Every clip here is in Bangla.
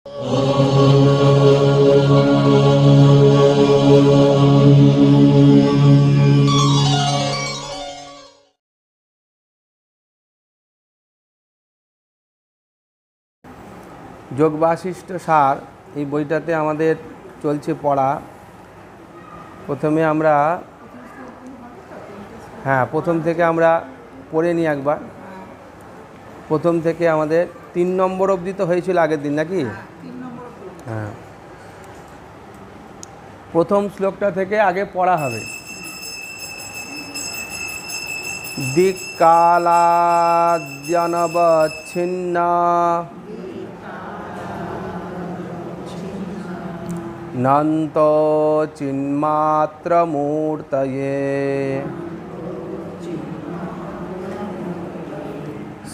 যোগ বাশিষ্ঠ সার এই বইটাতে আমাদের চলছে পড়া। প্রথমে আমরা প্রথম থেকে আমরা পড়ে নিই একবার। প্রথম থেকে আমাদের 3 নম্বর অবধি তো হয়েছিল আগের দিন নাকি? হ্যাঁ, প্রথম শ্লোকটা থেকে আগে পড়া হবে। দিক্কালাদ্যনবচ্ছিন্ন নন্ত চিন্মাত্রমূর্তয়ে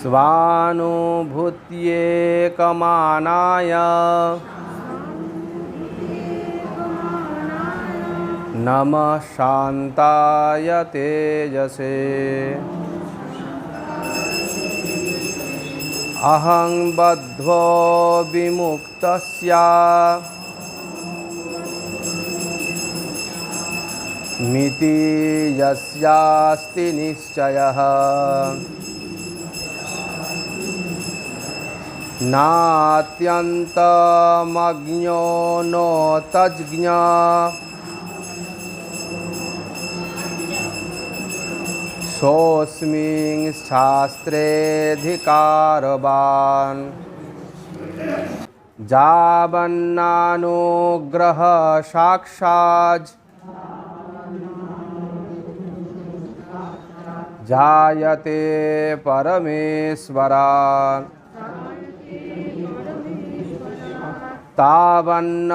স্বানুভূত্যেকমানায় নমঃ শান্তায় তেজসে অহং বদ্ধো বিমুক্তস্য মিতি যস্যাস্তি নিশ্চয়ঃ নাত্যন্তমজ্ঞো নো তজ্জ্ঞ সোऽস্মিং শাস্ত্রেऽধিকারবান যাবন্নানুগ্রহ সাক্ষাৎ जायते परमेश्वरात् तावन्न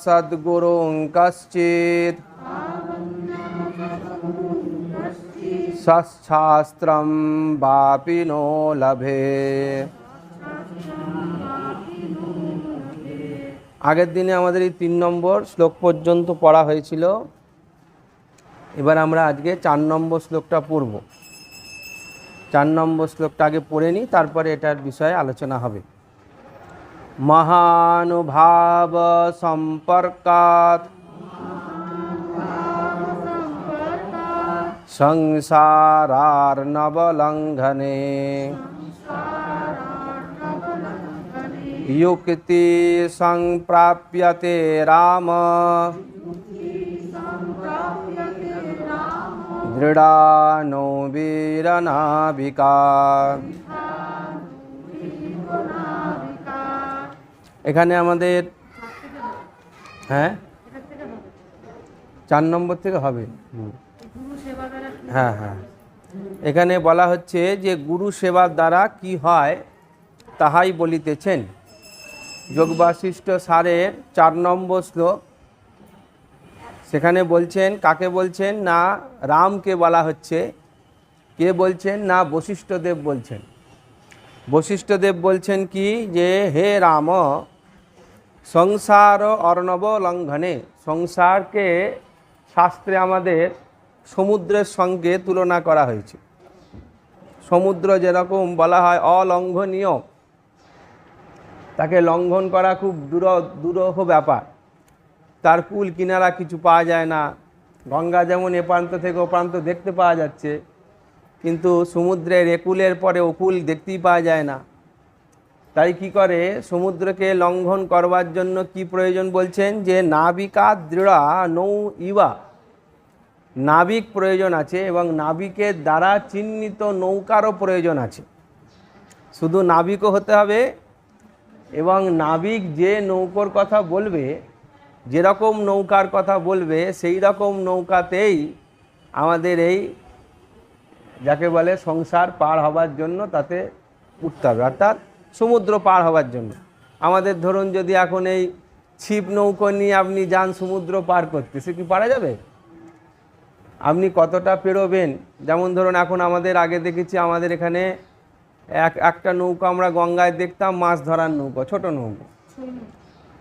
सद्गुरुं कश्चित् सच्छास्त्रं वापि नो लभे। আগের দিনে আমাদের এই 3 নম্বর শ্লোক পর্যন্ত পড়া হয়েছিল। এবার আমরা আজকে 4 নম্বর শ্লোকটা পড়ব। 4 নম্বর শ্লোকটা আগে পড়ে নিই, তারপরে এটার বিষয়ে আলোচনা হবে। মহানুভাব সম্পর্কাৎ সংসারার্ণবলঙ্ঘনে युक्ति संप्राप्यते राम দৃঢ়ানো বীরনাবিকা। এখানে আমাদের 4 নম্বর থেকে হবে। এখানে বলা হচ্ছে যে গুরু সেবার দ্বারা কি হয় তাহাই বলিতেছেন। যোগ বাশিষ্ঠ সারের 4 নম্বর শ্লোক। সেখানে বলছেন, কাকে বলছেন না রামকে বলা হচ্ছে। কে বলছেন না বশিষ্ঠদেব বলছেন। বশিষ্ঠদেব বলছেন কি যে হে রাম, সংসার অর্ণব লঙ্ঘনে, সংসারকে শাস্ত্রে আমাদের সমুদ্রের সঙ্গে তুলনা করা হয়েছে। সমুদ্র যেরকম বলা হয় অলঙ্ঘনীয়, তাকে লঙ্ঘন করা খুব দুরূহ ব্যাপার। তার কুল কিনারা কিছু পাওয়া যায় না। গঙ্গা যেমন এ প্রান্ত থেকে ও প্রান্ত দেখতে পাওয়া যাচ্ছে, কিন্তু সমুদ্রের একুলের পরে ওকুল দেখতেই পাওয়া যায় না। তাই কি করে সমুদ্রকে লঙ্ঘন করবার জন্য কি প্রয়োজন বলছেন যে নাবিকা দৃঢ়া নৌ ইবা, নাবিক প্রয়োজন আছে এবং নাবিকের দ্বারা চিহ্নিত নৌকারও প্রয়োজন আছে। শুধু নাবিকও হতে হবে এবং নাবিক যে নৌকার কথা বলবে, যেরকম নৌকার কথা বলবে সেই রকম নৌকাতেই আমাদের এই যাকে বলে সংসার পার হবার জন্য তাতে উঠতে হবে, অর্থাৎ সমুদ্র পার হবার জন্য। আমাদের ধরুন যদি এখন এই ছিপ নৌকো নিয়ে আপনি যান সমুদ্র পার করতে, সে কি পারা যাবে? আপনি কতটা পেরোবেন? যেমন ধরুন এখন আমাদের আগে দেখেছি আমাদের এখানে একটা নৌকা আমরা গঙ্গায় দেখতাম, মাছ ধরার নৌকা, ছোট নৌকা,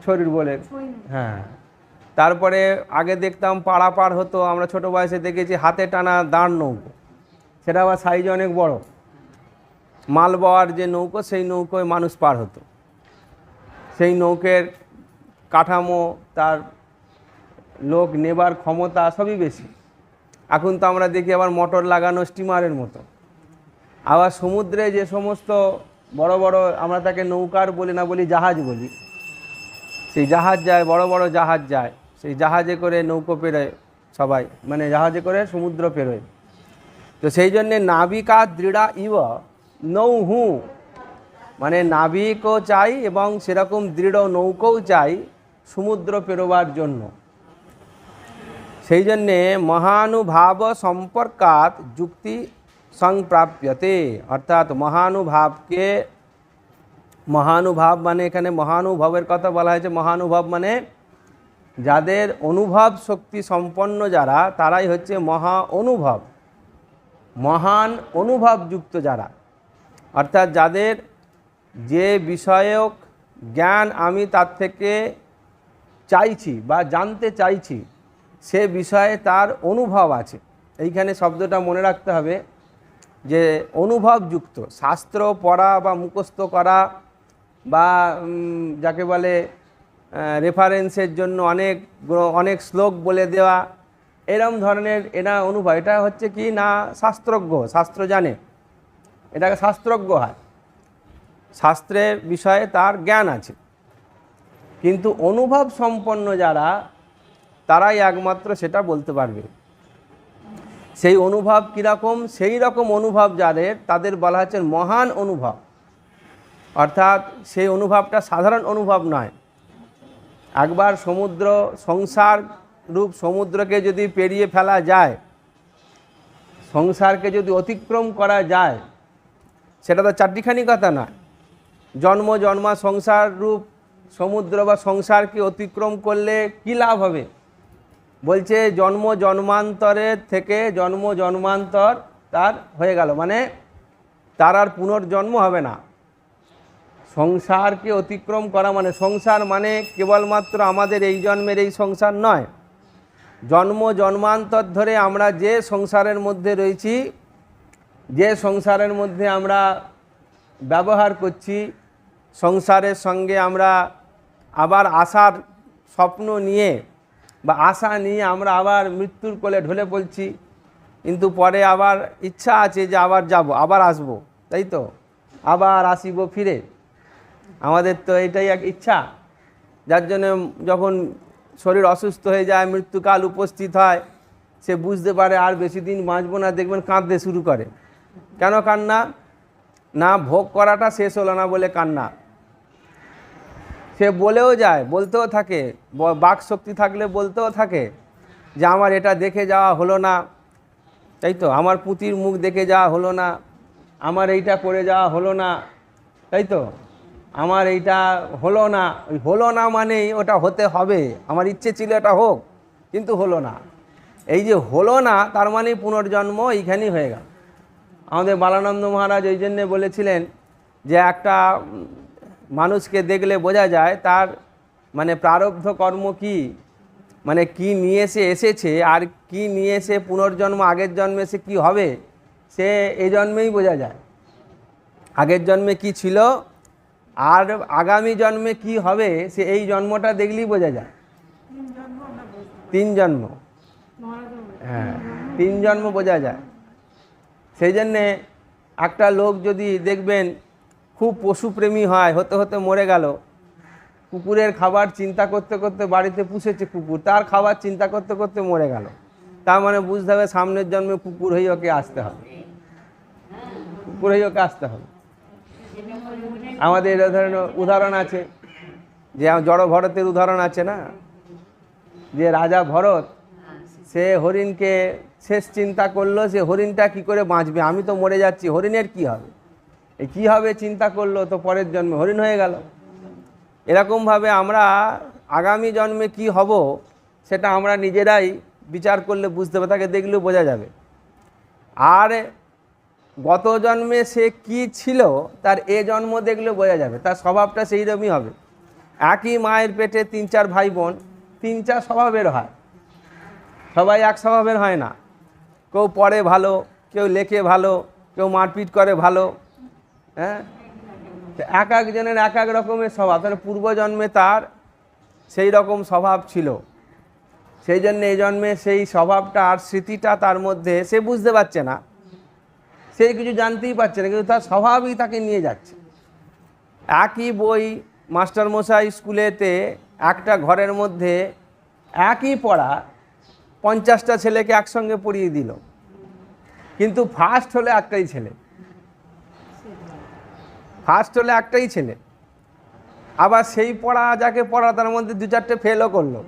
ছড়ির বলে। তারপরে আগে দেখতাম পাড়া পার হতো, আমরা ছোট বয়সে দেখেছি হাতে টানা দাঁড় নৌকো, সেটা আবার সাইজ অনেক বড়। মাল বওয়ার যে নৌকো, সেই নৌকোয় মানুষ পার হতো। সেই নৌকের কাঠামো, তার লোক নেবার ক্ষমতা সবই বেশি। এখন তো আমরা দেখি আবার মোটর লাগানো স্টিমারের মতো। আবার সমুদ্রে যে সমস্ত বড় বড়, আমরা তাকে নৌকার বলি না, বলি জাহাজ বলি, সেই জাহাজ যায়, বড় বড় জাহাজ যায়, সেই জাহাজে করে নৌকো পেরোয় সবাই, মানে জাহাজে করে সমুদ্র পেরোয়। তো সেই জন্যে নাবিকা দৃঢ়া ইব নৌহু, মানে নাবিকও চাই এবং সেরকম দৃঢ় নৌকোও চাই সমুদ্র পেরোবার জন্য। সেই জন্যে মহানুভাব সম্পর্কাত যুক্তি সংপ্রাপ্যতে, অর্থাৎ মহানুভাবকে, মহানুভাব মানে এখানে মহানুভবের কথা বলা হয়েছে। মহানুভব মানে যাদের অনুভব শক্তি সম্পন্ন যারা, তারাই হচ্ছে মহা অনুভব, মহান অনুভবযুক্ত যারা। অর্থাৎ যাদের যে বিষয়ক জ্ঞান আমি তার থেকে চাইছি বা জানতে চাইছি, সে বিষয়ে তার অনুভব আছে। এইখানে শব্দটা মনে রাখতে হবে যে অনুভবযুক্ত। শাস্ত্র পড়া বা মুখস্থ করা বা যাকে বলে রেফারেন্সের জন্য অনেক শ্লোক বলে দেওয়া, এরম ধরনের এরা অনুভব, এটা হচ্ছে কি না শাস্ত্রজ্ঞ, শাস্ত্র জানে, এটাকে শাস্ত্রজ্ঞ হয়, শাস্ত্রের বিষয়ে তার জ্ঞান আছে। কিন্তু অনুভব সম্পন্ন যারা, তারাই একমাত্র সেটা বলতে পারবে। সেই অনুভব কীরকম, সেই রকম অনুভব যাদের, তাদের বলা হচ্ছে মহান অনুভব। অর্থাৎ সেই অনুভবটা সাধারণ অনুভব নয়। একবার সমুদ্র, সংসার রূপ সমুদ্রকে যদি পেরিয়ে ফেলা যায়, সংসারকে যদি অতিক্রম করা যায়, সেটা তো চারটিখানি কথা নয়। জন্ম জন্মা সংসার রূপ সমুদ্র বা সংসারকে অতিক্রম করলে কী লাভ হবে? বলছে জন্ম জন্মান্তরের থেকে জন্ম জন্মান্তর তার হয়ে গেল, মানে তার আর পুনর্জন্ম হবে না। সংসারকে অতিক্রম করা মানে, সংসার মানে কেবলমাত্র আমাদের এই জন্মের এই সংসার নয়, জন্ম জন্মান্তর ধরে আমরা যে সংসারের মধ্যে রয়েছি, যে সংসারের মধ্যে আমরা ব্যবহার করছি, সংসারের সঙ্গে আমরা আবার আসার স্বপ্ন নিয়ে বা আশা নিয়ে আমরা আবার মৃত্যুর কোলে ঢলে পড়ছি, কিন্তু পরে আবার ইচ্ছা আছে যে আবার যাব, আবার আসব, তাই তো, আবার আসিব ফিরে। আমাদের তো এটাই এক ইচ্ছা, যার জন্য যখন শরীর অসুস্থ হয়ে যায়, মৃত্যুকাল উপস্থিত হয়, সে বুঝতে পারে আর বেশি দিন বাঁচবো না, দেখবেন কাঁদতে শুরু করে। কেন কান্না? না ভোগ করাটা শেষ হলো না বলে কান্না। সে বলেও যায়, বলতেও থাকে, বাক শক্তি থাকলে বলতেও থাকে যে আমার এটা দেখে যাওয়া হলো না, তাই তো, আমার পুতির মুখ দেখে যাওয়া হলো না, আমার এইটা করে যাওয়া হলো না, তাই তো, আমার এইটা হলো না। ওই হলো না মানেই ওটা হতে হবে, আমার ইচ্ছে ছিল এটা হোক, কিন্তু হলো না। এই যে হলো না, তার মানে পুনর্জন্ম এইখানেই হয়ে গেল। আমাদের বালানন্দ মহারাজ ওই জন্যে বলেছিলেন যে একটা মানুষকে দেখলে বোঝা যায় তার মানে প্রারব্ধ কর্ম কি, মানে কি নিয়ে সে এসেছে আর কি নিয়ে সে পুনর্জন্ম, আগের জন্মে সে কী হবে, সে এই জন্মেই বোঝা যায়। আগের জন্মে কি ছিল আর আগামী জন্মে কি হবে, সে এই জন্মটা দেখলেই বোঝা যায়। 3 জন্ম, হ্যাঁ 3 জন্ম বোঝা যায়। সেই জন্যে একটা লোক যদি দেখবেন খুব পশুপ্রেমী হয়, হতে হতে মরে গেল, কুকুরের খাবার চিন্তা করতে করতে, বাড়িতে পুষেছে কুকুর, তার খাবার চিন্তা করতে করতে মরে গেল, তার মানে বুঝতে হবে সামনের জন্মে কুকুর হয়ে ওকে আসতে হবে, কুকুর হয়ে ওকে আসতে হবে। আমাদের এই ধরনের উদাহরণ আছে, যে জড় ভরতের উদাহরণ আছে না, যে রাজা ভরত সে হরিণকে শেষ চিন্তা করলো, সে হরিণটা কি করে বাঁচবে, আমি তো মরে যাচ্ছি, হরিণের কি হবে, এই কী হবে চিন্তা করলো, তো পরের জন্মে হরিণ হয়ে গেল। এরকমভাবে আমরা আগামী জন্মে কি হব সেটা আমরা নিজেরাই বিচার করলে বুঝতে হবে, তাকে দেখলেও বোঝা যাবে। আর গত জন্মে সে কি ছিল তার এ জন্ম দেখলেও বোঝা যাবে, তার স্বভাবটা সেই রকমই হবে। একই মায়ের পেটে 3-4 ভাই বোন, 3-4 স্বভাবের হয়, সবাই এক স্বভাবের হয় না। কেউ পড়ে ভালো, কেউ লেখে ভালো, কেউ মারপিট করে ভালো, হ্যাঁ, এক একজনের এক এক রকমের স্বভাব, তাহলে পূর্বজন্মে তার সেই রকম স্বভাব ছিল, সেই জন্য এই জন্মে সেই স্বভাবটা আর স্মৃতিটা তার মধ্যে সে বুঝতে পারছে না, সে কিছু জানতেই পারছে না, কিন্তু তার স্বভাবই তাকে নিয়ে যাচ্ছে। একই বই মাস্টারমশাই স্কুলেতে একটা ঘরের মধ্যে একই পড়া 50টা ছেলেকে একসঙ্গে পড়িয়ে দিল, কিন্তু ফার্স্ট হলে একটাই ছেলে, আবার সেই পড়া যাকে পড়া তার মধ্যে 2-4টে ফেলও করলো।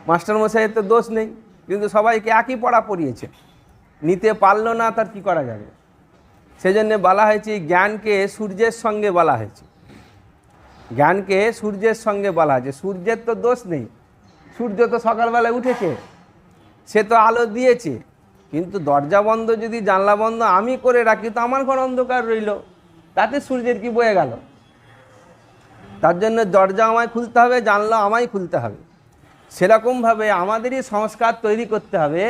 মাস্টারমশাইয়ের তো দোষ নেই, কিন্তু সবাইকে একই পড়া পড়িয়েছে, নিতে পারলো না, তার কি করা যাবে। সেজন্য বলা হয়েছে জ্ঞানকে সূর্যের সঙ্গে বলা হয়েছে, জ্ঞানকে সূর্যের সঙ্গে বলা হয়েছে। সূর্যের তো দোষ নেই, সূর্য তো সকালবেলায় উঠেছে, সে তো আলো দিয়েছে, কিন্তু দরজা বন্ধ যদি জানলা বন্ধ আমি করে রাখি তো আমার ঘর অন্ধকার রইল, তাতে সূর্যের কি বয়ে গেল। তার জন্য দরজা আমায় খুলতে হবে, জানলা আমায় খুলতে হবে। সেরকমভাবে আমাদেরই সংস্কার তৈরি করতে হবে।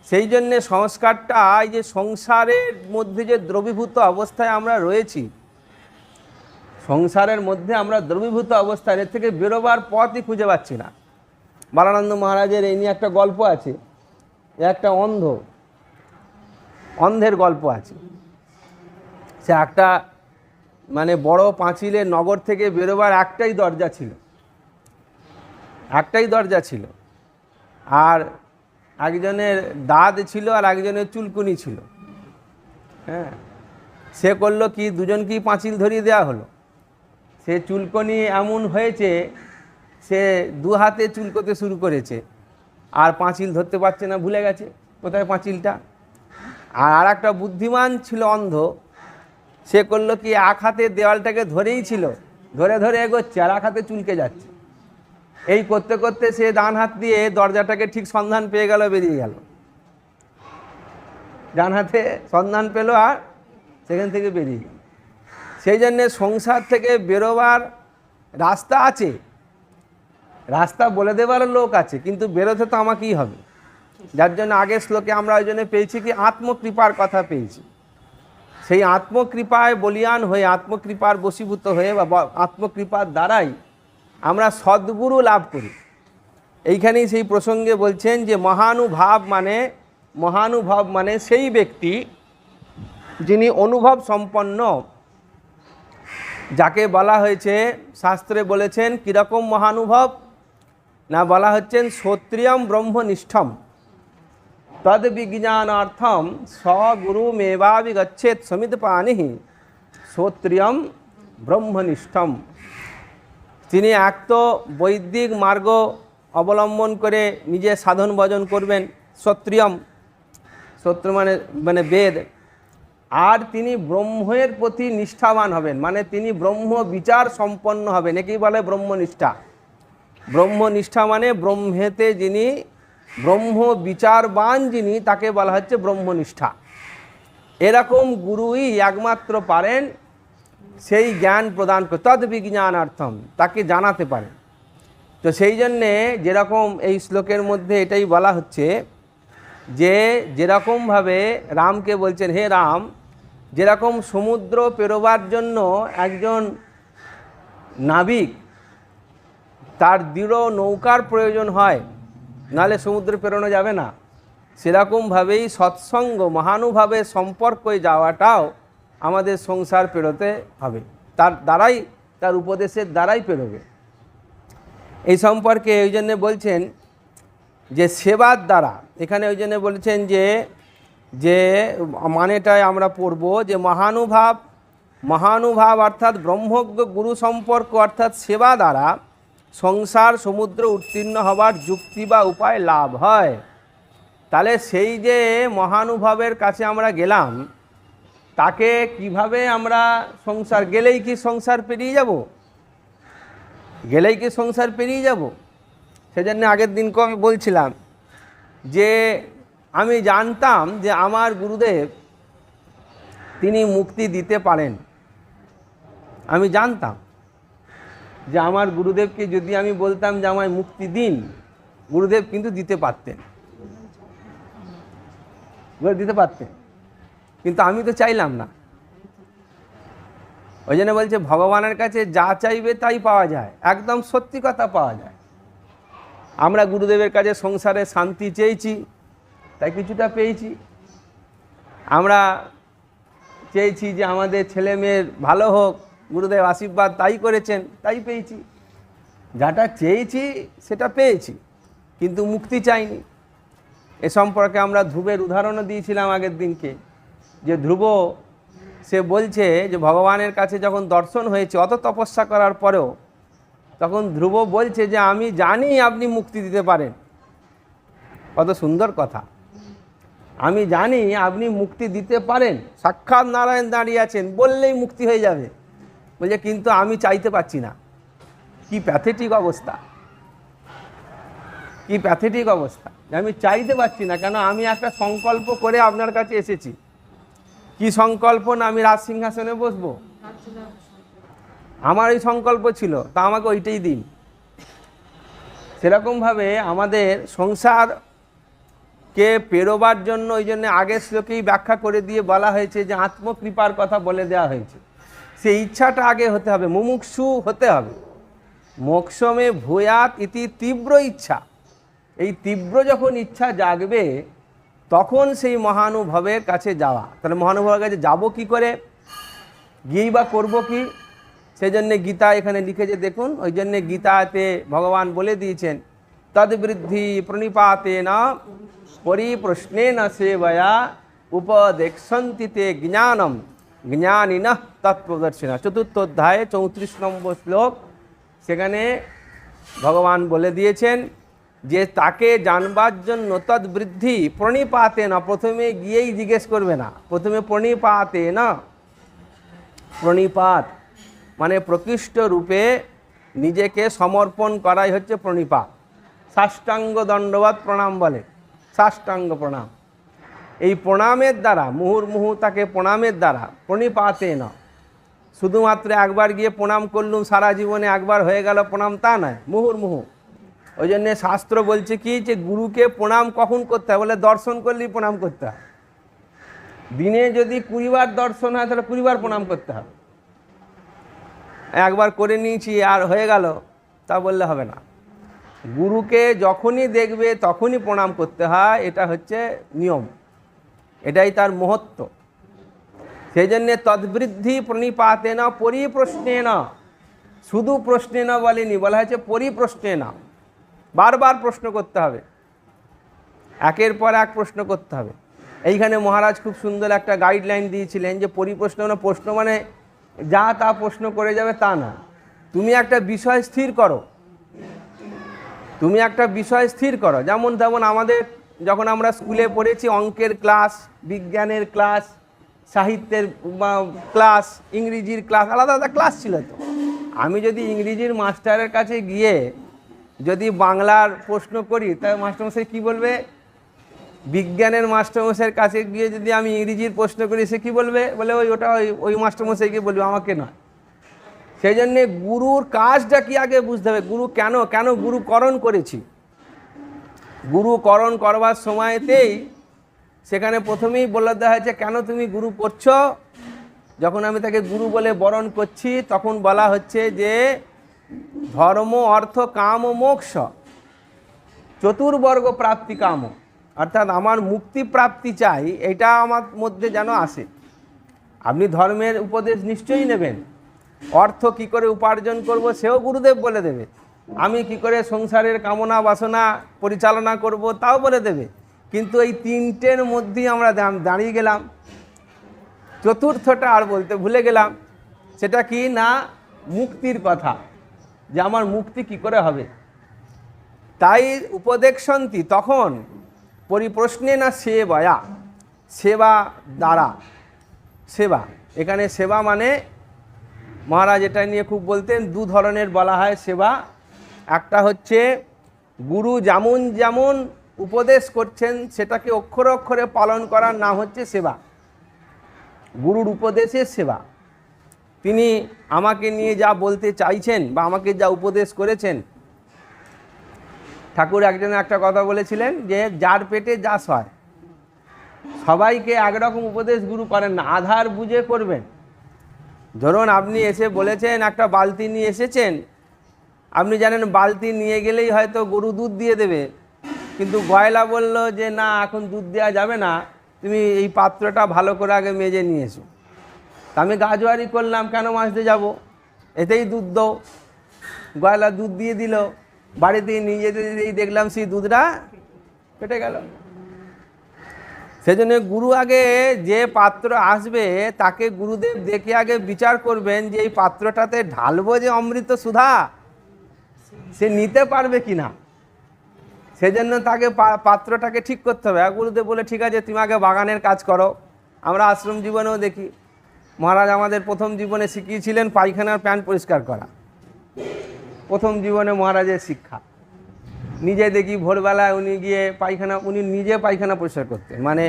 সেই জন্যে সংস্কারটা এই যে সংসারের মধ্যে যে দ্রবীভূত অবস্থায় আমরা রয়েছি, সংসারের মধ্যে আমরা দ্রবীভূত অবস্থায় এর থেকে বেরোবার পথই খুঁজে পাচ্ছি না। বালানন্দ মহারাজের এই নিয়ে একটা গল্প আছে, একটা অন্ধের গল্প আছে। সে একটা মানে বড় পাঁচিলের নগর থেকে বেরোবার একটাই দরজা ছিল, আর একজনের দাঁত ছিল আর একজনের চুলকুনি ছিল। হ্যাঁ, সে করলো কি, দুজনকেই পাঁচিল ধরিয়ে দেওয়া হলো। সে চুলকুনি এমন হয়েছে সে 2 হাতে চুলকোতে শুরু করেছে, আর পাঁচিল ধরতে পারছে না, ভুলে গেছে কোথায় পাঁচিলটা। আর একটা বুদ্ধিমান ছিল অন্ধ, সে করলো কি, এক হাতে দেওয়ালটাকে ধরেই ছিল, ধরে এগোচ্ছে আর এক হাতে চুলকে যাচ্ছে। এই করতে করতে সে ডান হাত দিয়ে দরজাটাকে ঠিক সন্ধান পেয়ে গেল, বেরিয়ে গেল। ডান হাতে সন্ধান পেল আর সেখান থেকে বেরিয়ে গেল। সেই জন্যে সংসার থেকে বেরোবার রাস্তা আছে, রাস্তা বলে দেবার লোক আছে, কিন্তু বেরোতে তো আমাকেই হবে। যার জন্য আগের শ্লোকে আমরা ওই জন্য পেয়েছি কি, আত্মকৃপার কথা পেয়েছি। সেই আত্মকৃপায় বলিয়ান হয়ে, আত্মকৃপার বশীভূত হয়ে বা আত্মকৃপার দ্বারাই আমরা সদ্গুরু লাভ করি। এইখানেই সেই প্রসঙ্গে বলছেন যে মহানুভব মানে সেই ব্যক্তি যিনি অনুভব সম্পন্ন, যাকে বলা হয়েছে, শাস্ত্রে বলেছেন কীরকম মহানুভব না, বলা হচ্ছেন শ্রোত্রিয়ম ব্রহ্মনিষ্ঠম তদ বিজ্ঞানার্থম স্বগুরুমেবাবিগচ্ছেৎ সমিতপানি শ্রোত্রিয়ম ব্রহ্মনিষ্ঠম। তিনি এক তো বৈদিক মার্গ অবলম্বন করে নিজে সাধন ভজন করবেন, শ্রোত্রিয়ম, শ্রোত্র মানে বেদ, আর তিনি ব্রহ্মের প্রতি নিষ্ঠাবান হবেন, মানে তিনি ব্রহ্ম বিচার সম্পন্ন হবেন। একেই বলে ব্রহ্মনিষ্ঠা। ব্রহ্মনিষ্ঠা মানে ব্রহ্মেতে যিনি ব্রহ্ম বিচারবান যিনি, তাকে বলা হচ্ছে ব্রহ্মনিষ্ঠা। এরকম গুরুই একমাত্র পারেন সেই জ্ঞান প্রদান করতে, তদ বিজ্ঞানার্থম, তাকে জানাতে পারেন। তো সেই জন্যে যেরকম এই শ্লোকের মধ্যে এটাই বলা হচ্ছে যে যেরকমভাবে রামকে বলছেন, হে রাম, যেরকম সমুদ্র পেরোবার জন্য একজন নাবিক তার দৃঢ় নৌকার প্রয়োজন হয়, নাহলে সমুদ্র পেরোনো যাবে না, সেরকমভাবেই সৎসঙ্গ মহানুভাবের সম্পর্কে যাওয়াটাও আমাদের সংসার পেরোতে হবে, তার দ্বারাই, তার উপদেশের দ্বারাই পেরোবে। এই সম্পর্কে ওই জন্যে বলছেন যে সেবার দ্বারা, এখানে ওই জন্য বলছেন যে মানেটাই আমরা পড়ব যে মহানুভাব অর্থাৎ ব্রহ্মজ্ঞ গুরু সম্পর্ক অর্থাৎ সেবা দ্বারা সংসার সমুদ্র উত্তীর্ণ হবার যুক্তি বা উপায় লাভ হয়। তাহলে সেই যে মহানুভাবের কাছে আমরা গেলাম, তাকে কিভাবে আমরা সংসার, গেলেই কি সংসার পেরিয়ে যাব? সেজন্য আগের দিন আমি বলছিলাম যে আমি জানতাম যে আমার গুরুদেব তিনি মুক্তি দিতে পারেন। আমি জানতাম যে আমার গুরুদেবকে যদি আমি বলতাম যে আমায় মুক্তি দিন, গুরুদেব কিন্তু দিতে পারতেন, কিন্তু আমি তো চাইলাম না। ওই জন্য বলছে ভগবানের কাছে যা চাইবে তাই পাওয়া যায়, একদম সত্যি কথা পাওয়া যায়। আমরা গুরুদেবের কাছে সংসারে শান্তি চেয়েছি, তাই কিছুটা পেয়েছি। আমরা চেয়েছি যে আমাদের ছেলে মেয়ের ভালো হোক, গুরুদেব আশীর্বাদ তাই করেছেন, তাই পেয়েছি। যাটা চেয়েছি সেটা পেয়েছি, কিন্তু মুক্তি চাইনি। এ সম্পর্কে আমরা ধ্রুবের উদাহরণও দিয়েছিলাম আগের দিনকে, যে ধ্রুব সে বলছে যে ভগবানের কাছে যখন দর্শন হয়েছে অত তপস্যা করার পরেও, তখন ধ্রুব বলছে যে আমি জানি আপনি মুক্তি দিতে পারেন। কত সুন্দর কথা, আমি জানি আপনি মুক্তি দিতে পারেন, সাক্ষাৎ নারায়ণ দাঁড়িয়ে আছেন, বললেই মুক্তি হয়ে যাবে। বলছে কিন্তু আমি চাইতে পারছি না। কি প্যাথেটিক অবস্থা, কি প্যাথেটিক অবস্থা, আমি চাইতে পারছি না। কেন? আমি একটা সংকল্প করে আপনার কাছে এসেছি। কি সংকল্প? না আমি রাজ সিংহাসনে বসবো, আমার এই সংকল্প ছিল, তা আমাকে ওইটাই দিন। সেরকমভাবে আমাদের সংসারকে পেরোবার জন্য ওই জন্য আগের শ্লোকেই ব্যাখ্যা করে দিয়ে বলা হয়েছে যে আত্মকৃপার কথা বলে দেওয়া হয়েছে। সেই ইচ্ছাটা আগে হতে হবে, মুমুক্ষু হতে হবে। মোক্ষমে ভূয়াৎ ইতি তীব্র ইচ্ছা। এই তীব্র যখন ইচ্ছা জাগবে তখন সেই মহানুভবের কাছে যাওয়া। তাহলে মহানুভবের কাছে যাব কি করে, গিয়েই বা করবো কি? সেই জন্যে গীতা এখানে লিখেছে দেখুন। ওই জন্যে গীতাতে ভগবান বলে দিয়েছেন, তদ্বৃদ্ধি প্রণিপাতে না পরিপ্রশ্নে না সেবয়া উপদেক্ষন্তি তে জ্ঞানম জ্ঞানিনঃ তৎপ্রদর্শিনা। চতুর্থ অধ্যায়ে 34 নম্বর শ্লোক। সেখানে ভগবান বলে দিয়েছেন যে তাকে জানবার জন্য তদ্বৃদ্ধি প্রণিপাতে না, প্রথমে গিয়েই জিজ্ঞেস করবে না, প্রথমে প্রণিপাতে না। প্রণিপাত মানে প্রকৃষ্ট রূপে নিজেকে সমর্পণ করাই হচ্ছে প্রণিপাত। সাষ্টাঙ্গ দণ্ডবৎ প্রণাম বলে, সাষ্টাঙ্গ প্রণাম। এই প্রণামের দ্বারা, মুহুর্মুহু তাকে প্রণামের দ্বারা, প্রণিপাতে না শুধুমাত্র একবার গিয়ে প্রণাম করলুম, সারা জীবনে একবার হয়ে গেল প্রণাম, তা নয়, মুহুর্মুহু। ওই জন্যে শাস্ত্র বলছে কি, যে গুরুকে প্রণাম কখন করতে হয়? বলে দর্শন করলেই প্রণাম করতে হয়। দিনে যদি 20 বার দর্শন হয় তাহলে 20 বার প্রণাম করতে হবে। একবার করে নিয়েছি আর হয়ে গেল তা বললে হবে না। গুরুকে যখনই দেখবে তখনই প্রণাম করতে হয়, এটা হচ্ছে নিয়ম, এটাই তার মহত্ব। সেই জন্যে তদ্বৃদ্ধি প্রণিপাতে না পরিপ্রশ্নে না, শুধু প্রশ্নে না বলেনি, বলা হয়েছে পরিপ্রশ্নে না। বারবার প্রশ্ন করতে হবে, একের পর এক প্রশ্ন করতে হবে। এইখানে মহারাজ খুব সুন্দর একটা গাইডলাইন দিয়েছিলেন যে পরিপ্রশ্ন না, প্রশ্ন মানে যা তা প্রশ্ন করে যাবে তা না। তুমি একটা বিষয় স্থির করো, তুমি একটা বিষয় স্থির করো। যেমন আমাদের যখন আমরা স্কুলে পড়েছি, অঙ্কের ক্লাস, বিজ্ঞানের ক্লাস, সাহিত্যের ক্লাস, ইংরেজির ক্লাস, আলাদা আলাদা ক্লাস ছিল। তো আমি যদি ইংরেজির মাস্টারের কাছে গিয়ে যদি বাংলার প্রশ্ন করি, তাহলে মাস্টারমশাই কী বলবে? বিজ্ঞানের মাস্টারমশাইয়ের কাছে গিয়ে যদি আমি ইংরেজির প্রশ্ন করি, সে কী বলবে? বলে ওই মাস্টারমশাইকে বলবে, আমাকে নয়। সেই জন্যে গুরুর কাজটা কি আগে বুঝতে হবে। গুরু কেন গুরুকরণ করেছি? গুরুকরণ করবার সময়তেই সেখানে প্রথমেই বলে দেওয়া হয়েছে কেন তুমি গুরু করছ। যখন আমি তাকে গুরু বলে বরণ করছি, তখন বলা হচ্ছে যে ধর্ম অর্থ কাম ও মোক্ষ চতুর্বর্গ প্রাপ্তি কাম, অর্থাৎ আমার মুক্তি প্রাপ্তি চাই, এটা আমার মধ্যে যেন আসে। আপনি ধর্মের উপদেশ নিশ্চয়ই নেবেন, অর্থ কি করে উপার্জন করব সেও গুরুদেব বলে দেবে, আমি কি করে সংসারের কামনা বাসনা পরিচালনা করব তাও বলে দেবে। কিন্তু এই তিনটের মধ্যেই আমরা দাঁড়িয়ে গেলাম, চতুর্থটা আর বলতে ভুলে গেলাম। সেটা কি না, মুক্তির কথা, যে আমার মুক্তি কি করে হবে। তাই উপদেক্ষন্তি, তখন পরিপ্রশ্নে না সেবয়া, সেবা দ্বারা। সেবা, এখানে সেবা মানে মহারাজ এটা নিয়ে খুব বলতেন, দু ধরনের বলা হয় সেবা। একটা হচ্ছে গুরু যেমন যেমন উপদেশ করছেন সেটাকে অক্ষরে অক্ষরে পালন করার নাম হচ্ছে সেবা। গুরুর উপদেশের সেবা, তিনি আমাকে নিয়ে যা বলতে চাইছেন বা আমাকে যা উপদেশ করেছেন। ঠাকুর একজন একটা কথা বলেছিলেন যে যার পেটে যা সয়, সবাইকে একরকম উপদেশ গুরু করেন না, আধার বুঝে করবেন। ধরুন আপনি এসে বলেছেন একটা বালতি নিয়ে এসেছেন, আপনি জানেন বালতি নিয়ে গেলেই হয়তো গরু দুধ দিয়ে দেবে, কিন্তু গয়লা বলল যে না এখন দুধ দেওয়া যাবে না, তুমি এই পাত্রটা ভালো করে আগে মেজে নিয়ে এসো। তা আমি গাজোয়ারি করলাম, কেন মাজতে যাব, এতেই দুধ দাও। গয়লা দুধ দিয়ে দিল, বাড়িতে নিয়ে যেতে যেতেই দেখলাম সেই দুধটা কেটে গেল। সেজন্য গুরু আগে যে পাত্র আসবে তাকে গুরুদেব দেখে আগে বিচার করবেন যে এই পাত্রটাতে ঢালবো যে অমৃত সুধা, সে নিতে পারবে কিনা। সেজন্য তাকে পাত্রটাকে ঠিক করতে হবে। গুরুদেব বলে ঠিক আছে তুমি আগে বাগানের কাজ করো। আমরা আশ্রম জীবনেও দেখি মহারাজ আমাদের প্রথম জীবনে শিখিয়েছিলেন পায়খানার প্যান্ট পরিষ্কার করা, প্রথম জীবনে মহারাজের শিক্ষা। নিজে দেখি ভোরবেলায় উনি গিয়ে পায়খানা, উনি নিজে পায়খানা পরিষ্কার করতেন, মানে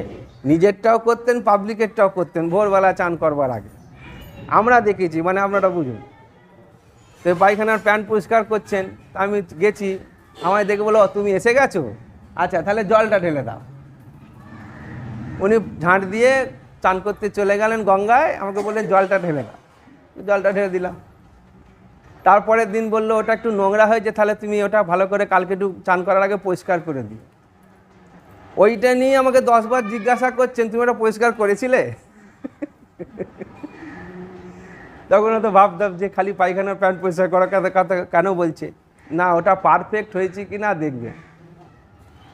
নিজেরটাও করতেন পাবলিকেরটাও করতেন ভোরবেলা চান করবার আগে, আমরা দেখেছি, মানে আপনারা বুঝুন। তো পায়খানার প্যান্ট পরিষ্কার করছেন, আমি গেছি, আমায় দেখে বলো তুমি এসে গেছো, আচ্ছা তাহলে জলটা ঢেলে দাও। উনি ঝাঁট দিয়ে চান করতে চলে গেলেন গঙ্গায়, আমাকে বললেন জলটা ঢেলে দাও, জলটা ঢেলে দিলাম। তারপরের দিন বললো ওটা একটু নোংরা হয়েছে, তাহলে তুমি ওটা ভালো করে কালকে একটু চান করার আগে পরিষ্কার করে দিও। ওইটা নিয়ে আমাকে 10 বার জিজ্ঞাসা করছেন তুমি ওটা পরিষ্কার করেছিলে। তখন তো ভাবতাম যে খালি পায়খানার প্যান্ট পরিষ্কার করার কথা কেন বলছে, না ওটা পারফেক্ট হয়েছে কি না দেখবে,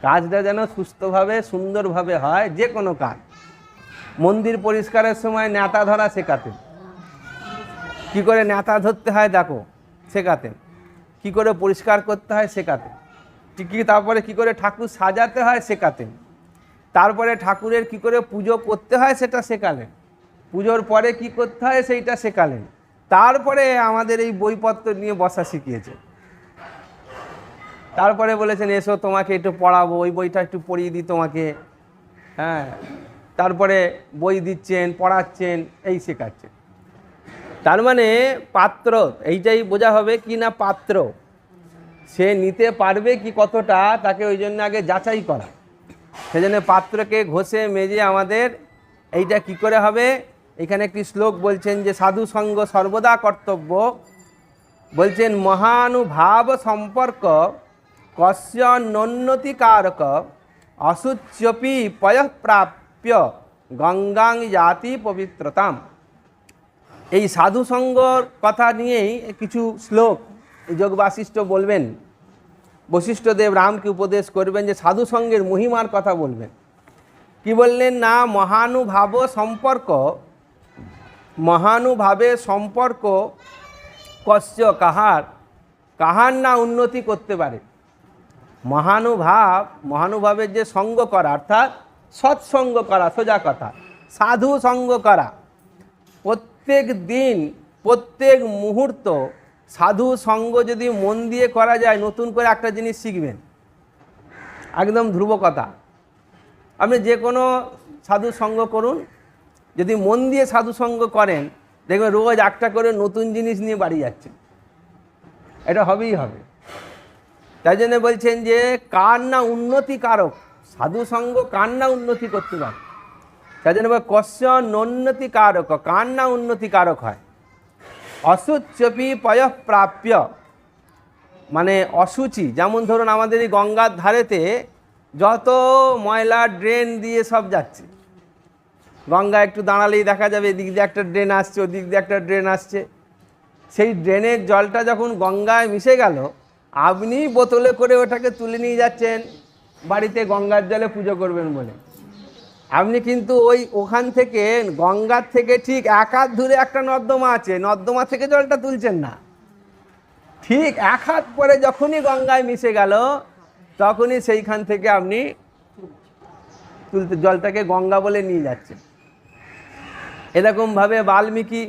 কাজটা যেন সুস্থভাবে সুন্দরভাবে হয়। যে কোনো কাজ, মন্দির পরিষ্কারের সময় নেতা ধরা শেখাতেন, কি করে নেতা ধরতে হয় দেখো শেখাতেন, কি করে পরিষ্কার করতে হয় শেখাতেন, তারপরে কি করে ঠাকুর সাজাতে হয় শেখাতেন, তারপরে ঠাকুরের কি করে পুজো করতে হয় সেটা শেখালেন, পুজোর পরে কি করতে হয় সেইটা শেখালেন, তারপরে আমাদের এই বইপত্র নিয়ে বসা শিখিয়েছে। তারপরে বলেছেন এসো তোমাকে একটু পড়াবো, ওই বইটা একটু পড়িয়ে দিই তোমাকে, হ্যাঁ, তারপরে বই দিচ্ছেন পড়াচ্ছেন, এই শেখাচ্ছেন। তার মানে পাত্র এইটাই বোঝা হবে কি না, পাত্র সে নিতে পারবে কি কতটা, তাকে ওই জন্য আগে যাচাই করা। সেজন্য পাত্রকে ঘষে মেজে আমাদের এইটা কি করে হবে। এখানে একটি শ্লোক বলছেন যে সাধু সঙ্গ সর্বদা কর্তব্য, বলছেন মহানুভাব সম্পর্ক কস্য নোন্নতি কারক অশুচ্যপি পয়ঃপ্রাপ্য গঙ্গাং জাতি পবিত্রতাম। এই সাধু সঙ্গর কথা নিয়েই কিছু শ্লোক যোগ বাসিষ্ঠ বলবেন, বশিষ্ঠদেব রামকে উপদেশ করবেন যে সাধু সঙ্গের মহিমার কথা বলবেন। কি বললেন না, মহানুভাব সম্পর্ক, মহানুভাবের সম্পর্ক কস্য কাহার, কাহার না উন্নতি করতে পারে। মহানুভাবের যে সঙ্গ করা অর্থাৎ সৎসঙ্গ করা, সোজা কথা সাধু সঙ্গ করা, প্রত্যেক দিন প্রত্যেক মুহূর্ত সাধু সঙ্গ যদি মন দিয়ে করা যায়, নতুন করে একটা জিনিস শিখবেন, একদম ধ্রুব কথা। আপনি যে কোনো সাধু সঙ্গ করুন, যদি মন দিয়ে সাধু সঙ্গ করেন দেখবেন রোজ একটা করে নতুন জিনিস নিয়ে বাড়ি যাচ্ছেন, এটা হবেই হবে। তাই জন্য বলছেন যে কার না উন্নতি কারক, সাধু সঙ্গ কার না উন্নতি করতে পারে। তাই জন্য কস্য নোন্নতি কারক, কার না উন্নতি কারক হয়। অশুচ্যপি পয়ঃপ্রাপ্য, মানে অসুচি, যেমন ধরুন আমাদের এই গঙ্গার ধারেতে যত ময়লা ড্রেন দিয়ে সব যাচ্ছে, গঙ্গা একটু দাঁড়ালেই দেখা যাবে এদিক দিয়ে একটা ড্রেন আসছে, ওদিক দিয়ে একটা ড্রেন আসছে। সেই ড্রেনের জলটা যখন গঙ্গায় মিশে গেল, আপনি বোতলে করে ওটাকে তুলে নিয়ে যাচ্ছেন বাড়িতে গঙ্গার জলে পুজো করবেন বলে। আপনি কিন্তু ওখান থেকে গঙ্গার থেকে ঠিক 1 হাত দূরে একটা নর্দমা আছে, নর্দমা থেকে জলটা তুলছেন না, ঠিক 1 হাত পরে যখনই গঙ্গায় মিশে গেল তখনই সেইখান থেকে আপনি তুলতে জলটাকে গঙ্গা বলে নিয়ে যাচ্ছেন। এরকমভাবে বাল্মীকি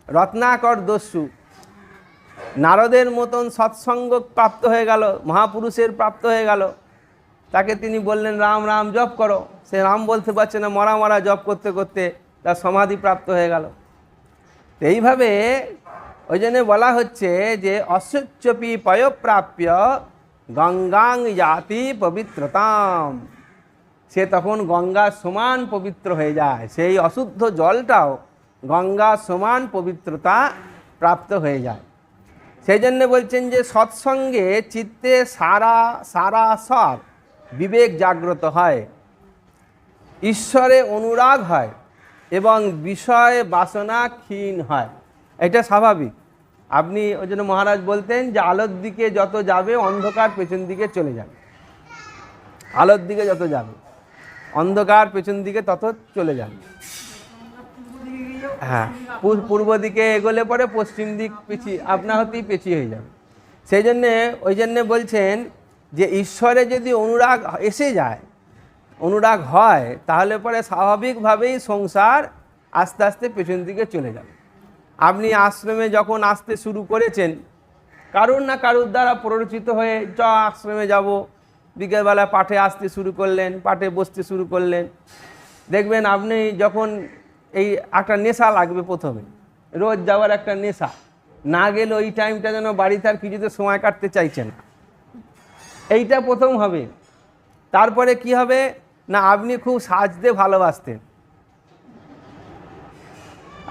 রত্নাকর দস্যু নারদের মতন সৎসঙ্গ প্রাপ্ত হয়ে গেল, মহাপুরুষের প্রাপ্ত হয়ে গেল। তাকে তিনি বললেন রাম রাম জপ করো, সে রাম বলতে পারছে না, মরা মরা জপ করতে করতে তার সমাধি প্রাপ্ত হয়ে গেল। এইভাবে ওই জন্য বলা হচ্ছে যে অশুচ্যপি পয়ঃপ্রাপ্য গঙ্গাং জাতি পবিত্রতাম, সে তখন গঙ্গার সমান পবিত্র হয়ে যায়। সেই অশুদ্ধ জলটাও গঙ্গা সমান পবিত্রতা প্রাপ্ত হয়ে যায়। সেই জন্য বলছেন যে সৎসঙ্গে চিত্তে সারাসর বিবেক জাগ্রত হয়, ঈশ্বরে অনুরাগ হয় এবং বিষয় বাসনা ক্ষীণ হয়। এটা স্বাভাবিক। আপনি ওই জন্য মহারাজ বলতেন যে আলোর দিকে যত যাবে অন্ধকার পেছন দিকে চলে যাবে, আলোর দিকে যত যাবে অন্ধকার পেছন দিকে তত চলে যাবে। হ্যাঁ, পূর্ব দিকে এগোলে পরে পশ্চিম দিক পিছিয়ে আপনা হতেই পেছিয়ে হয়ে যাবে। সেই জন্যে ওই জন্যে বলছেন যে ঈশ্বরে যদি অনুরাগ এসে যায়, অনুরাগ হয়, তাহলে পরে স্বাভাবিকভাবেই সংসার আস্তে আস্তে পেছন দিকে চলে যাবে। আপনি আশ্রমে যখন আসতে শুরু করেছেন, কারুর না কারুর দ্বারা প্ররোচিত হয়ে আশ্রমে যাব, বিকেলবেলা পাঠে আসতে শুরু করলেন, পাঠে বসতে শুরু করলেন, দেখবেন আপনি যখন এই একটা নেশা লাগবে, প্রথমে রোজ যাওয়ার একটা নেশা, না গেলে ওই টাইমটা যেন বাড়িতে আর কিছুতে সময় কাটতে চাইছেন না, এইটা প্রথম হবে। তারপরে কি হবে না, আপনি খুব সাজতে ভালোবাসতেন,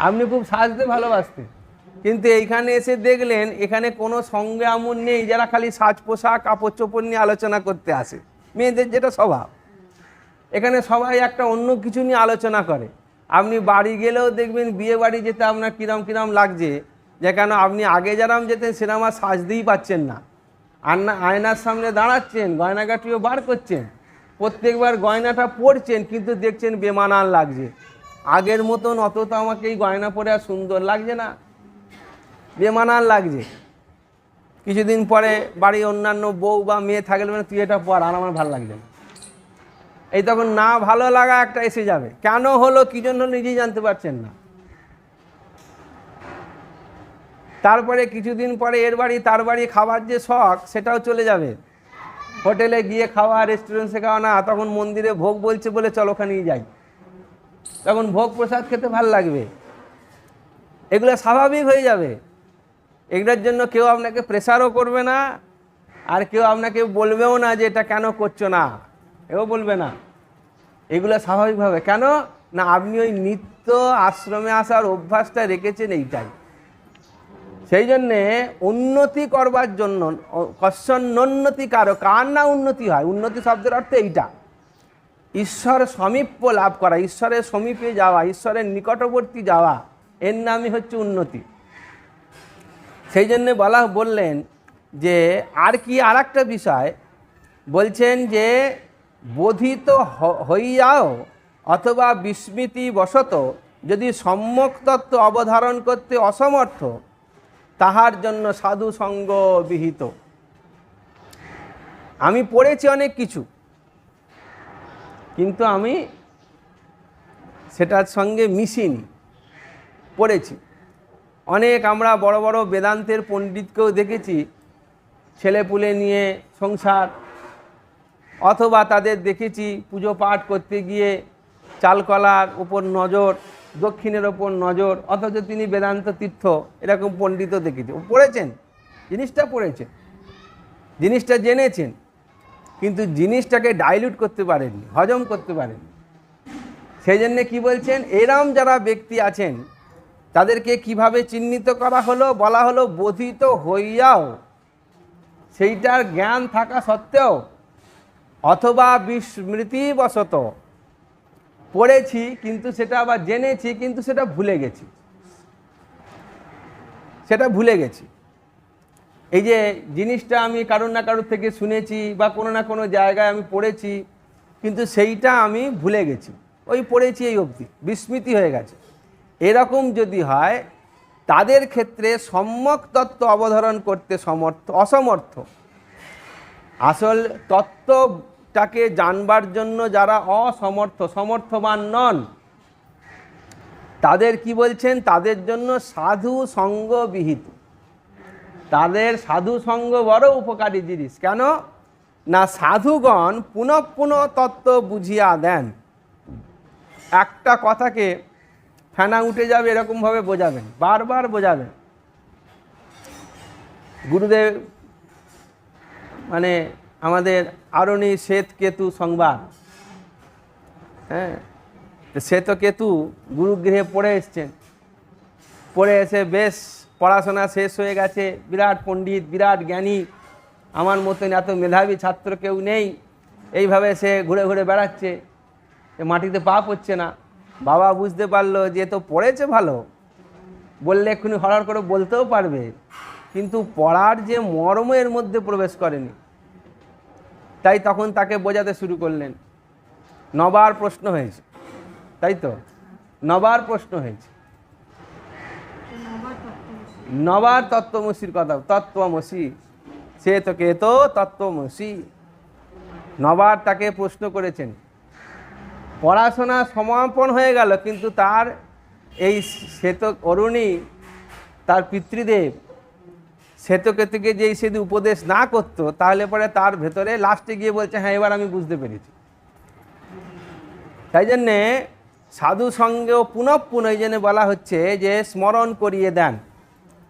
আপনি খুব সাজতে ভালোবাসতেন, কিন্তু এইখানে এসে দেখলেন এখানে কোনো সঙ্গে আমন নেই যারা খালি সাজ পোশাক কাপড় চোপড় নিয়ে আলোচনা করতে আসে। মেয়েদের যেটা স্বভাব, এখানে সবাই একটা অন্য কিছু নিয়ে আলোচনা করে। আপনি বাড়ি গেলেও দেখবেন বিয়ে বাড়ি যেতে আপনার কিরম কিরম লাগছে, যে কেন আপনি আগে যেরম যেতেন সেরকম আর সাজতেই পাচ্ছেন না। আর না আয়নার সামনে দাঁড়াচ্ছেন, গয়নাগাটিও বার করছেন, প্রত্যেকবার গয়নাটা পরছেন, কিন্তু দেখছেন বেমানান লাগছে। আগের মতন অত তো আমাকে এই গয়না পরে আর সুন্দর লাগছে না, বেমানান লাগছে। কিছুদিন পরে বাড়ি অন্যান্য বউ বা মেয়ে থাকলে মানে তুই এটা পর, আর আমার ভালো লাগছে না। এই তখন না ভালো লাগা একটা এসে যাবে। কেন হলো, কী জন্য নিজেই জানতে পারছেন না। তারপরে কিছুদিন পরে এর বাড়ি তার বাড়ি খাবার যে শখ, সেটাও চলে যাবে। হোটেলে গিয়ে খাওয়া, রেস্টুরেন্টে খাওয়া না, তখন মন্দিরে ভোগ বলছে বলে চল ওখানেই যাই, তখন ভোগ প্রসাদ খেতে ভালো লাগবে। এগুলো স্বাভাবিক হয়ে যাবে। এগুলোর জন্য কেউ আপনাকে প্রেসারও করবে না, আর কেউ আপনাকে বলবেও না যে এটা কেন করছো না, এও বলবে না। এগুলো স্বাভাবিকভাবে, কেন না আপনি ওই নিত্য আশ্রমে আসার অভ্যাসটা রেখেছেন এইটাই। সেই জন্যে উন্নতি করবার জন্য কশ্যন্নোন্নতি কারো, কার না উন্নতি হয়, উন্নতি শব্দের অর্থ এইটা, ঈশ্বর সমীপ্য লাভ করা, ঈশ্বরের সমীপে যাওয়া, ঈশ্বরের নিকটবর্তী যাওয়া, এর নামই হচ্ছে উন্নতি। সেই জন্যে বললেন যে আর কি, আর একটা বিষয় বলছেন যে বোধিত হইয়াও অথবা বিস্মৃতিবশত যদি সম্যক তত্ত্ব অবধারণ করতে অসমর্থ, তাহার জন্য সাধু সঙ্গ বিহিত। আমি পড়েছি অনেক কিছু, কিন্তু আমি সেটার সঙ্গে মিশিনি। পড়েছি অনেক, আমরা বড় বড় বেদান্তের পণ্ডিতকেও দেখেছি ছেলেপুলে নিয়ে সংসার, অথবা তাদের দেখেছি পুজো পাঠ করতে গিয়ে চালকলার উপর নজর, দক্ষিণের ওপর নজর, অথচ তিনি বেদান্ত তীর্থ, এরকম পণ্ডিতও দেখেছি। পড়েছেন, জিনিসটা পড়েছেন, জিনিসটা জেনেছেন, কিন্তু জিনিসটাকে ডাইলিউট করতে পারেননি, হজম করতে পারেননি। সেই জন্যে কী বলছেন, এরম যারা ব্যক্তি আছেন তাদেরকে কিভাবে চিহ্নিত করা হলো, বলা হলো বোধিত হইয়াও, সেইটার জ্ঞান থাকা সত্ত্বেও, অথবা বিস্মৃতিবশত, পড়েছি কিন্তু সেটা আবার জেনেছি কিন্তু সেটা ভুলে গেছি, সেটা ভুলে গেছি। এই যে জিনিসটা আমি কারোর না কারোর থেকে শুনেছি বা কোনো না কোনো জায়গায় আমি পড়েছি, কিন্তু সেইটা আমি ভুলে গেছি, ওই পড়েছি এই অবধি, বিস্মৃতি হয়ে গেছে। এরকম যদি হয়, তাদের ক্ষেত্রে সম্যক তত্ত্ব অবধারণ করতে অসমর্থ। আসল তত্ত্বটাকে জানবার জন্য যারা অসমর্থ, সমর্থবান নন, তাদের কি বলছেন, তাদের জন্য সাধু সঙ্গ বিহিত। তাদের সাধু সঙ্গ বড় উপকারী জিনিস। কেন না, সাধুগণ পুনঃ পুনঃ তত্ত্ব বুঝিয়া দেন। একটা কথাকে ফেনা উঠে যাবে এরকমভাবে বোঝাবেন, বারবার বোঝাবেন। গুরুদেব মানে আমাদের আরণি শ্বেত কেতু সংবাদ, হ্যাঁ, শ্বেত কেতু গুরুগৃহে পড়ে এসছেন, পড়ে এসে বেশ পড়াশোনা শেষ হয়ে গেছে, বিরাট পণ্ডিত, বিরাট জ্ঞানী, আমার মতন এত মেধাবী ছাত্র কেউ নেই, এইভাবে সে ঘুরে ঘুরে বেড়াচ্ছে, মাটিতে পা পড়ছে না। বাবা বুঝতে পারলো যে তো পড়েছে ভালো, বললে এক্ষুনি হড়হড় করে বলতেও পারবে, কিন্তু পড়ার যে মর্ম এর মধ্যে প্রবেশ করেনি। তাই তখন তাকে বোঝাতে শুরু করলেন। নবার প্রশ্ন হয়েছে, তাই তো, নবার প্রশ্ন হয়েছে, নবার তত্ত্বমসির কথা, তত্ত্বমসি সে তো কে তো তত্ত্বমসি, নবার তাকে প্রশ্ন করেছেন। পড়াশোনা সমাপন হয়ে গেল, কিন্তু তার এই শ্বেত অরুণী, তার পিতৃদেব শ্বেতকেতুকে যেই সেদিন উপদেশ না করতো, তাহলে পরে তার ভেতরে লাস্টে গিয়ে বলছে হ্যাঁ এবার আমি বুঝতে পেরেছি। তাই জন্যে সাধু সঙ্গেও পুনঃ পুনঃ, এই জন্য বলা হচ্ছে যে স্মরণ করিয়ে দেন,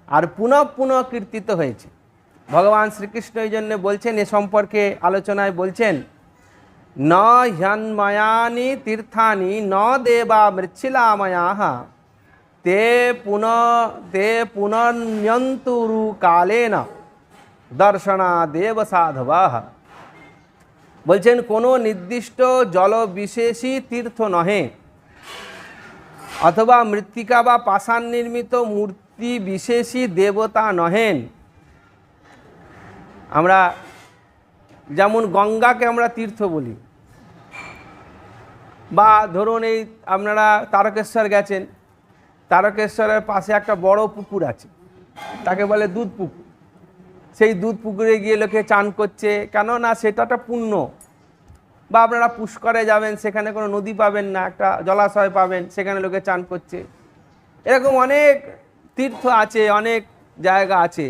আর পুনঃ পুনঃ কীর্তিত হয়েছে। ভগবান শ্রীকৃষ্ণ এই জন্য বলছেন, এ সম্পর্কে আলোচনায় বলছেন, ন হ্যন্ময়ানি তীর্থানি ন দেবা মৃচ্ছিলাময়াঃ তে পুনর্ন্যন্তুরু কালেন দর্শনা দেব সাধবাঃ। বলছেন কোনো নির্দিষ্ট জলবিশেষী তীর্থ নহে, অথবা মৃত্তিকা বা পাষাণ নির্মিত মূর্তি বিশেষী দেবতা নহেন। আমরা যেমন গঙ্গাকে আমরা তীর্থ বলি, বা ধরুন এই আপনারা তারকেশ্বর গেছেন, তারকেশ্বরের পাশে একটা বড় পুকুর আছে, তাকে বলে দুধ পুকুর। সেই দুধ পুকুরে গিয়ে লোকে চান করছে, কেন না সেটা একটা পুণ্য। বা আপনারা পুষ্করে যাবেন, সেখানে কোনো নদী পাবেন না, একটা জলাশয় পাবেন, সেখানে লোকে চান করছে। এরকম অনেক তীর্থ আছে, অনেক জায়গা আছে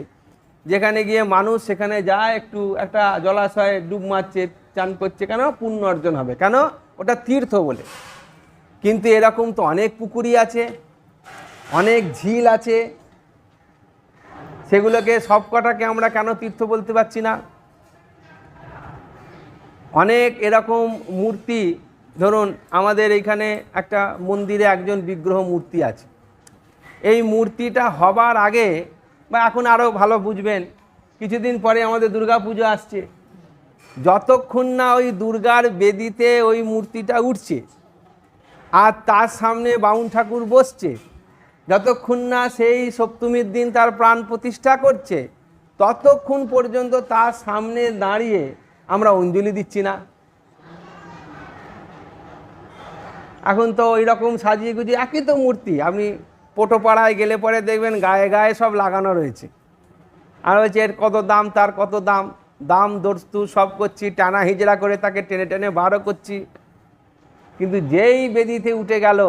যেখানে গিয়ে মানুষ সেখানে যায়, একটু একটা জলাশয়ে ডুব মারছে, চান করছে, কেন পুণ্য অর্জন হবে, কেন ওটা তীর্থ বলে। কিন্তু এরকম তো অনেক পুকুরি আছে, অনেক ঝিল আছে, সেগুলোকে সবকটাকে আমরা কেন তীর্থ বলতে পারছি না? অনেক এরকম মূর্তি, ধরুন আমাদের এইখানে একটা মন্দিরে একজন বিগ্রহ মূর্তি আছে। এই মূর্তিটা হবার আগে, বা এখন আরও ভালো বুঝবেন, কিছুদিন পরে আমাদের দুর্গা পুজো আসছে, যতক্ষণ না ওই দুর্গার বেদিতে ওই মূর্তিটা উঠছে আর তার সামনে বামুন ঠাকুর বসছে, যতক্ষণ না সেই সপ্তমীর দিন তার প্রাণ প্রতিষ্ঠা করছে, ততক্ষণ পর্যন্ত তার সামনে দাঁড়িয়ে আমরা অঞ্জলি দিচ্ছি না। এখন তো ওই রকম সাজিয়ে গুজিয়ে একই তো মূর্তি, আপনি পোটোপাড়ায় গেলে পরে দেখবেন গায়ে গায়ে সব লাগানো রয়েছে, আর হচ্ছে এর কত দাম, তার কত দাম, দাম দস্তু সব করছি, টানা হিজড়া করে তাকে টেনে টেনে বারও করছি। কিন্তু যেই বেদিতে উঠে গেল,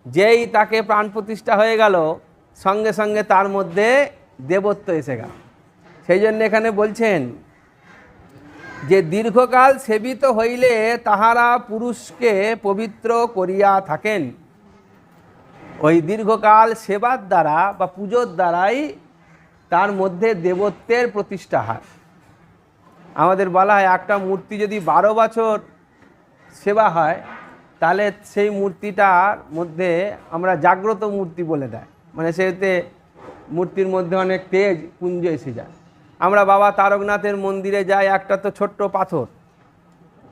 যেই তাকে প্রাণ প্রতিষ্ঠা হয়ে গেল, সঙ্গে সঙ্গে তার মধ্যে দেবত্ব এসে গেল। সেই জন্য এখানে বলছেন যে দীর্ঘকাল সেবিত হইলে তাহারা পুরুষকে পবিত্র করিয়া থাকেন। ওই দীর্ঘকাল সেবার দ্বারা বা পুজোর দ্বারাই তার মধ্যে দেবত্বের প্রতিষ্ঠা হয়। আমাদের বলা হয় একটা মূর্তি যদি 12 বছর সেবা হয়, তাহলে সেই মূর্তিটার মধ্যে আমরা জাগ্রত মূর্তি বলে দেয়, মানে সেতে মূর্তির মধ্যে অনেক তেজ পুঞ্জ এসে যায়। আমরা বাবা তারকনাথের মন্দিরে যাই, একটা তো ছোট্ট পাথর,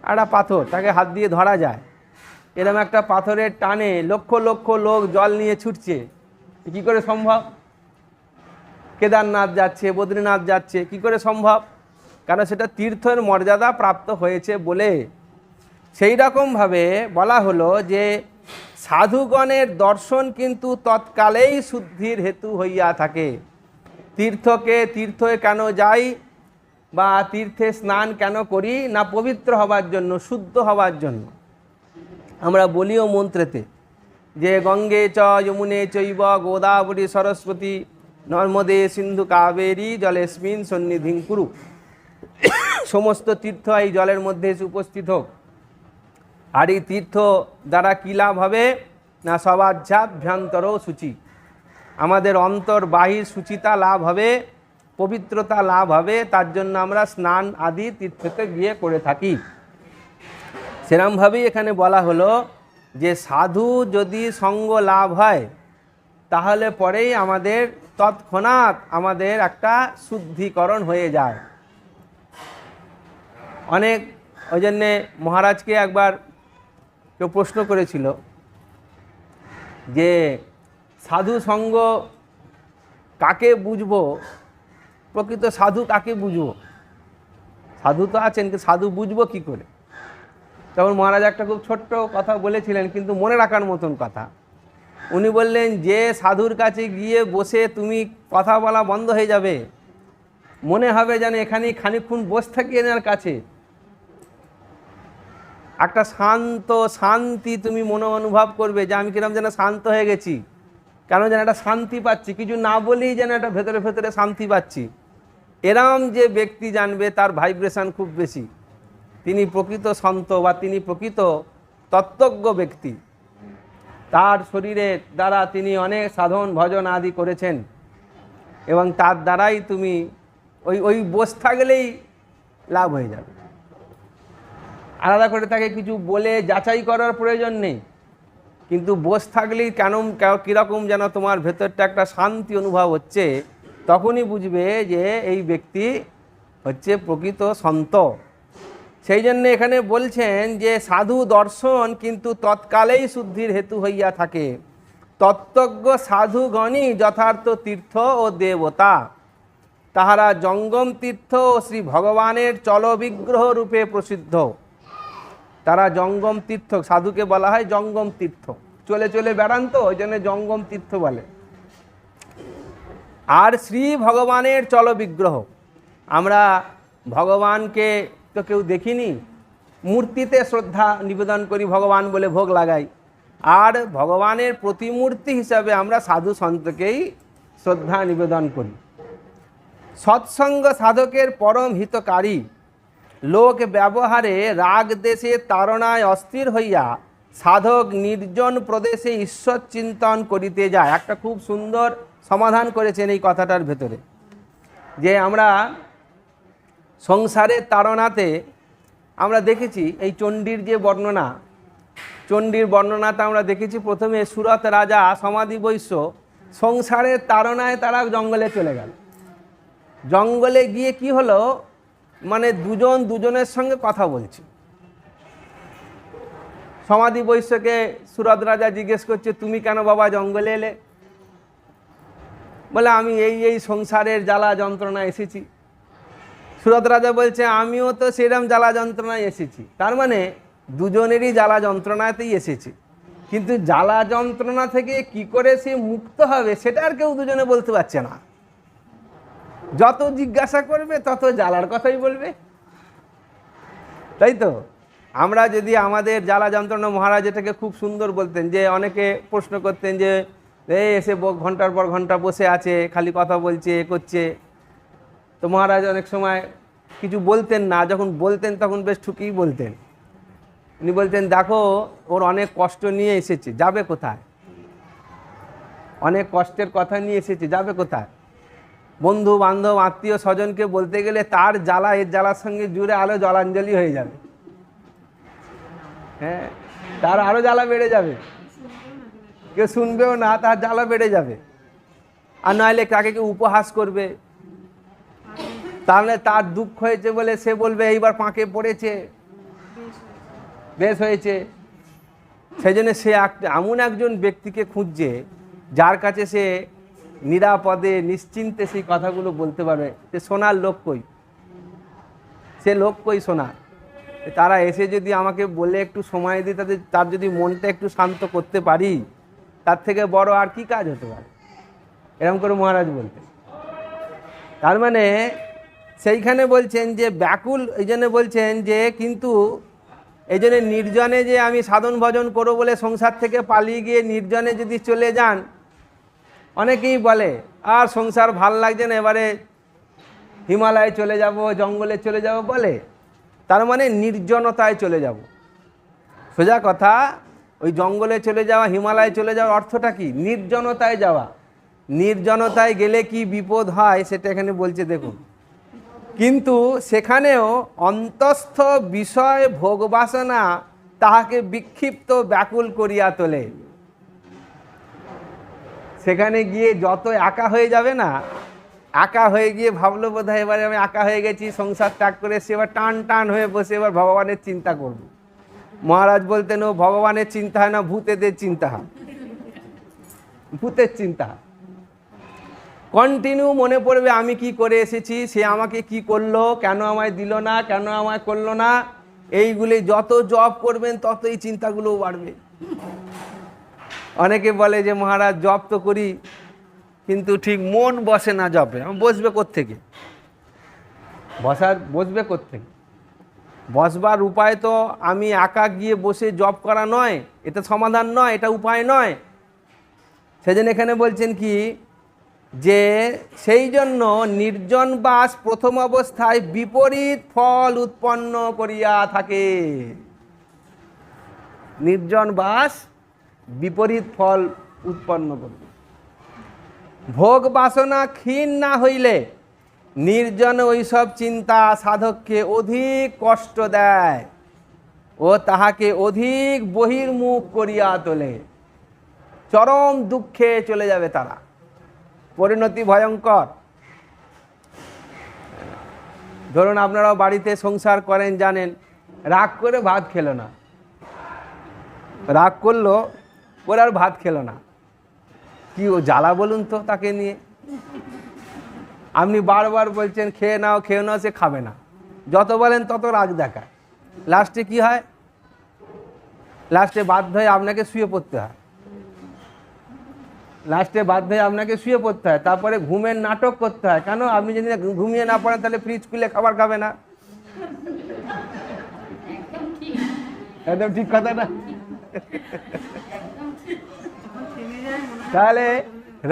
একটা পাথর তাকে হাত দিয়ে ধরা যায়, এরকম একটা পাথরের টানে লক্ষ লক্ষ লোক জল নিয়ে ছুটছে, কি করে সম্ভব? কেদারনাথ যাচ্ছে, বদ্রীনাথ যাচ্ছে, কি করে সম্ভব? কারণ সেটা তীর্থের মর্যাদা প্রাপ্ত হয়েছে বলে। সেই রকমভাবে বলা হলো যে সাধুগণের দর্শন কিন্তু তৎকালেই শুদ্ধির হেতু হইয়া থাকে। তীর্থে কেন যাই বা তীর্থে স্নান কেন করি না? পবিত্র হবার জন্য, শুদ্ধ হবার জন্য। আমরা বলিও মন্ত্রেতে যে গঙ্গে চ যমুনে চৈব গোদাবরী সরস্বতী নর্মদে সিন্ধু কাবেরী জলেস্মিন সন্নিধিং কুরু। সমস্ত তীর্থ এই জলের মধ্যে এসে উপস্থিত হোক। আর এই তীর্থ দ্বারা কী লাভ হবে না? সবাধ্যাভ্যন্তর সূচি, আমাদের অন্তর বাহির সূচিতা লাভ হবে, পবিত্রতা লাভ হবে। তার জন্য আমরা স্নান আদি তীর্থতে গিয়ে করে থাকি। সেরমভাবেই এখানে বলা হলো যে সাধু যদি সঙ্গ লাভ হয়, তাহলে পরেই আমাদের তৎক্ষণাৎ আমাদের একটা শুদ্ধিকরণ হয়ে যায়। অনেক ওই জন্যে মহারাজকে একবার কেউ প্রশ্ন করেছিল যে সাধু সঙ্গ কাকে বুঝবো, প্রকৃত সাধু কাকে বুঝবো, সাধু তো আছেন কিন্তু সাধু বুঝবো কি করে। তখন মহারাজ একটা খুব ছোট্ট কথা বলেছিলেন, কিন্তু মনে রাখার মতন কথা। উনি বললেন, যে সাধুর কাছে গিয়ে বসে তুমি কথা বলা বন্ধ হয়ে যাবে, মনে হবে যেন এখানেই খানিকক্ষণ বসে থাকি এনার কাছে, একটা শান্তি তুমি মনে অনুভব করবে যে আমি কিরম যেন শান্ত হয়ে গেছি, কেন যেন একটা শান্তি পাচ্ছি, কিছু না বলেই যেন একটা ভেতরে ভেতরে শান্তি পাচ্ছি। এরম যে ব্যক্তি জানবে তার ভাইব্রেশন খুব বেশি, তিনি প্রকৃত সন্ত বা তিনি প্রকৃত তত্ত্বজ্ঞ ব্যক্তি। তার শরীরের দ্বারা তিনি অনেক সাধন ভজন আদি করেছেন এবং তার দ্বারাই তুমি ওই বসে থাকলেই লাভ হয়ে যাবে। আলাদা করে তাকে কিছু বলে যাচাই করার প্রয়োজন নেই, কিন্তু বসে থাকলেই কীরকম যেন তোমার ভেতরটা একটা শান্তি অনুভব হচ্ছে, তখনই বুঝবে যে এই ব্যক্তি হচ্ছে প্রকৃত সন্ত। সেই জন্য এখানে বলছেন যে সাধু দর্শন কিন্তু তৎকালেই শুদ্ধির হেতু হইয়া থাকে। তত্ত্বজ্ঞ সাধুগণই যথার্থ তীর্থ ও দেবতা, তাহারা জঙ্গম তীর্থ ও শ্রী ভগবানের চলবিগ্রহ রূপে প্রসিদ্ধ। তারা জঙ্গম তীর্থ, সাধুকে বলা হয় জঙ্গম তীর্থ, চলে চলে বেড়ান তো ওই জন্য জঙ্গম তীর্থ বলে। আর শ্রী ভগবানের চলবিগ্রহ, আমরা ভগবানকে তো কেউ দেখিনি, মূর্তিতে শ্রদ্ধা নিবেদন করি, ভগবান বলে ভোগ লাগাই, আর ভগবানের প্রতিমূর্তি হিসাবে আমরা সাধু সন্তকেই শ্রদ্ধা নিবেদন করি। সৎসঙ্গ সাধকের পরম হিতকারী, লোক ব্যবহারে রাগ দেশে তাড়নায় অস্থির হইয়া সাধক নির্জন প্রদেশে ঈশ্বর চিন্তন করিতে যায়। একটা খুব সুন্দর সমাধান করেছেন এই কথাটার ভেতরে, যে আমরা সংসারের তাড়নাতে আমরা দেখেছি এই চণ্ডীর যে বর্ণনা, চণ্ডীর বর্ণনাতে আমরা দেখেছি প্রথমে সুরত রাজা সমাধি বৈশ্য সংসারের তাড়নায় তারা জঙ্গলে চলে গেল। জঙ্গলে গিয়ে কি হলো, মানে দুজন দুজনের সঙ্গে কথা বলছে। সমাধি বৈশ্যকে সুরত রাজা জিজ্ঞেস করছে, তুমি কেন বাবা জঙ্গলে এলে? বলে, আমি এই সংসারের জ্বালা যন্ত্রণায় এসেছি। সুরত রাজা বলছে, আমিও তো সেরকম জ্বালা যন্ত্রণায় এসেছি। তার মানে দুজনেরই জ্বালা যন্ত্রণাতেই এসেছে, কিন্তু জ্বালা যন্ত্রণা থেকে কি করে সে মুক্ত হবে সেটা আর কেউ দুজনে বলতে পারছে না। যত জিজ্ঞাসা করবে তত জ্বালার কথাই বলবে, তাই তো? আমরা যদি আমাদের জ্বালা যন্ত্রণা, মহারাজ এটাকে খুব সুন্দর বলতেন, যে অনেকে প্রশ্ন করতেন যে এই এসে ঘন্টার পর ঘন্টা বসে আছে, খালি কথা বলছে, এ করছে। তো মহারাজ অনেক সময় কিছু বলতেন না, যখন বলতেন তখন বেশ ঠুকিই বলতেন। উনি বলতেন, দেখো ওর অনেক কষ্ট নিয়ে এসেছে, যাবে কোথায়? অনেক কষ্টের কথা নিয়ে এসেছে, যাবে কোথায়? বন্ধু বান্ধব আত্মীয় স্বজনকে বলতে গেলে তার জ্বালা এর জ্বালার সঙ্গে জুড়ে আলো জলাঞ্জলি হয়ে যাবে। হ্যাঁ, তার আরও জ্বালা বেড়ে যাবে, কেউ শুনবেও না, তার জ্বালা বেড়ে যাবে। আর নইলে তাকে কেউ উপহাস করবে, তাহলে তার দুঃখ হয়েছে বলে সে বলবে এইবার পাঁকে পড়েছে, বেশ হয়েছে। সেই জন্য সে এমন একজন ব্যক্তিকে খুঁজছে যার কাছে সে নিরাপদে নিশ্চিন্তে সেই কথাগুলো বলতে পারবে। সে শোনার লোক কই, সে লোক কই শোনার? তারা এসে যদি আমাকে বলে একটু সময় দিই, তার যদি মনটা একটু শান্ত করতে পারি, তার থেকে বড় আর কি কাজ হতে পারে? এরকম করে মহারাজ বলতেন। তার মানে সেইখানে বলছেন যে ব্যাকুল, এই জন্য বলছেন যে কিন্তু এই জন্য নির্জনে যে আমি সাধন ভজন করবো বলে সংসার থেকে পালিয়ে গিয়ে নির্জনে যদি চলে যান, অনেকেই বলে আর সংসার ভাল লাগছে না, এবারে হিমালয়ে চলে যাব, জঙ্গলে চলে যাব বলে। তার মানে নির্জনতায় চলে যাব। সোজা কথা, ওই জঙ্গলে চলে যাওয়া, হিমালয়ে চলে যাওয়ার অর্থটা কি? নির্জনতায় যাওয়া। নির্জনতায় গেলে কি বিপদ হয় সেটা এখানে বলছে, দেখুন। কিন্তু সেখানেও অন্তস্থ বিষয় ভোগবাসনা তাহাকে বিক্ষিপ্ত ব্যাকুল করিয়া তোলে। সেখানে গিয়ে যত একা হয়ে যাবে না, একা হয়ে গিয়ে ভাবলো বোধ হয় এবারে আমি একা হয়ে গেছি, সংসার ত্যাগ করে এসে এবার টান টান হয়ে বসে এবার ভগবানের চিন্তা করব। মহারাজ বলতেন ও ভগবানের চিন্তা হয় না, ভূতেদের চিন্তা হয়, ভূতের চিন্তা। কন্টিনিউ মনে পড়বে আমি কি করে এসেছি, সে আমাকে কি করলো, কেন আমায় দিল না, কেন আমায় করলো না। এইগুলি যত জপ করবেন তত এই চিন্তাগুলোও বাড়বে। অনেকে বলে যে মহারাজ জপ তো করি কিন্তু ঠিক মন বসে না জপে। বসবে কোত্থেকে? বসবে কোত্থেকে? বসবার উপায় তো আমি একা গিয়ে বসে জপ করা নয়, এটা সমাধান নয়, এটা উপায় নয়। সেজন্য এখানে বলছেন কি, যে সেই জন্য নির্জন বাস প্রথম অবস্থায় বিপরীত ফল উৎপন্ন করিয়া থাকে। নির্জন বাস বিপরীত ফল উৎপন্ন করবে। ভোগ বাসনা ক্ষীণ না হইলে নির্জন ওইসব চিন্তা সাধককে অধিক কষ্ট দেয় ও তাহাকে অধিক বহির্মুখ করিয়া তোলে। চরম দুঃখে চলে যাবে তারা, পরিণতি ভয়ঙ্কর। ধরুন আপনারাও বাড়িতে সংসার করেন, জানেন, রাগ করে ভাত খেলো না, রাগ করলো ওর আর ভাত খেলো না, কি ও জ্বালা বলুন তো তাকে নিয়ে। আপনি বারবার বলছেন খেয়ে নাও খেয়ে নাও, সে খাবে না, যত বলেন তত রাগ দেখায়। লাস্টে কি হয়? লাস্টে বাধ্য হয়ে আপনাকে শুয়ে পড়তে হয়, লাস্টে বাধ্য হয়ে আপনাকে শুয়ে পড়তে হয়। তারপরে ঘুমের নাটক করতে হয়। কেন? আপনি যদি ঘুমিয়ে না পড়েন তাহলে ফ্রিজ খুলে খাবার খাবে না। একদম ঠিক কথা না? তাহলে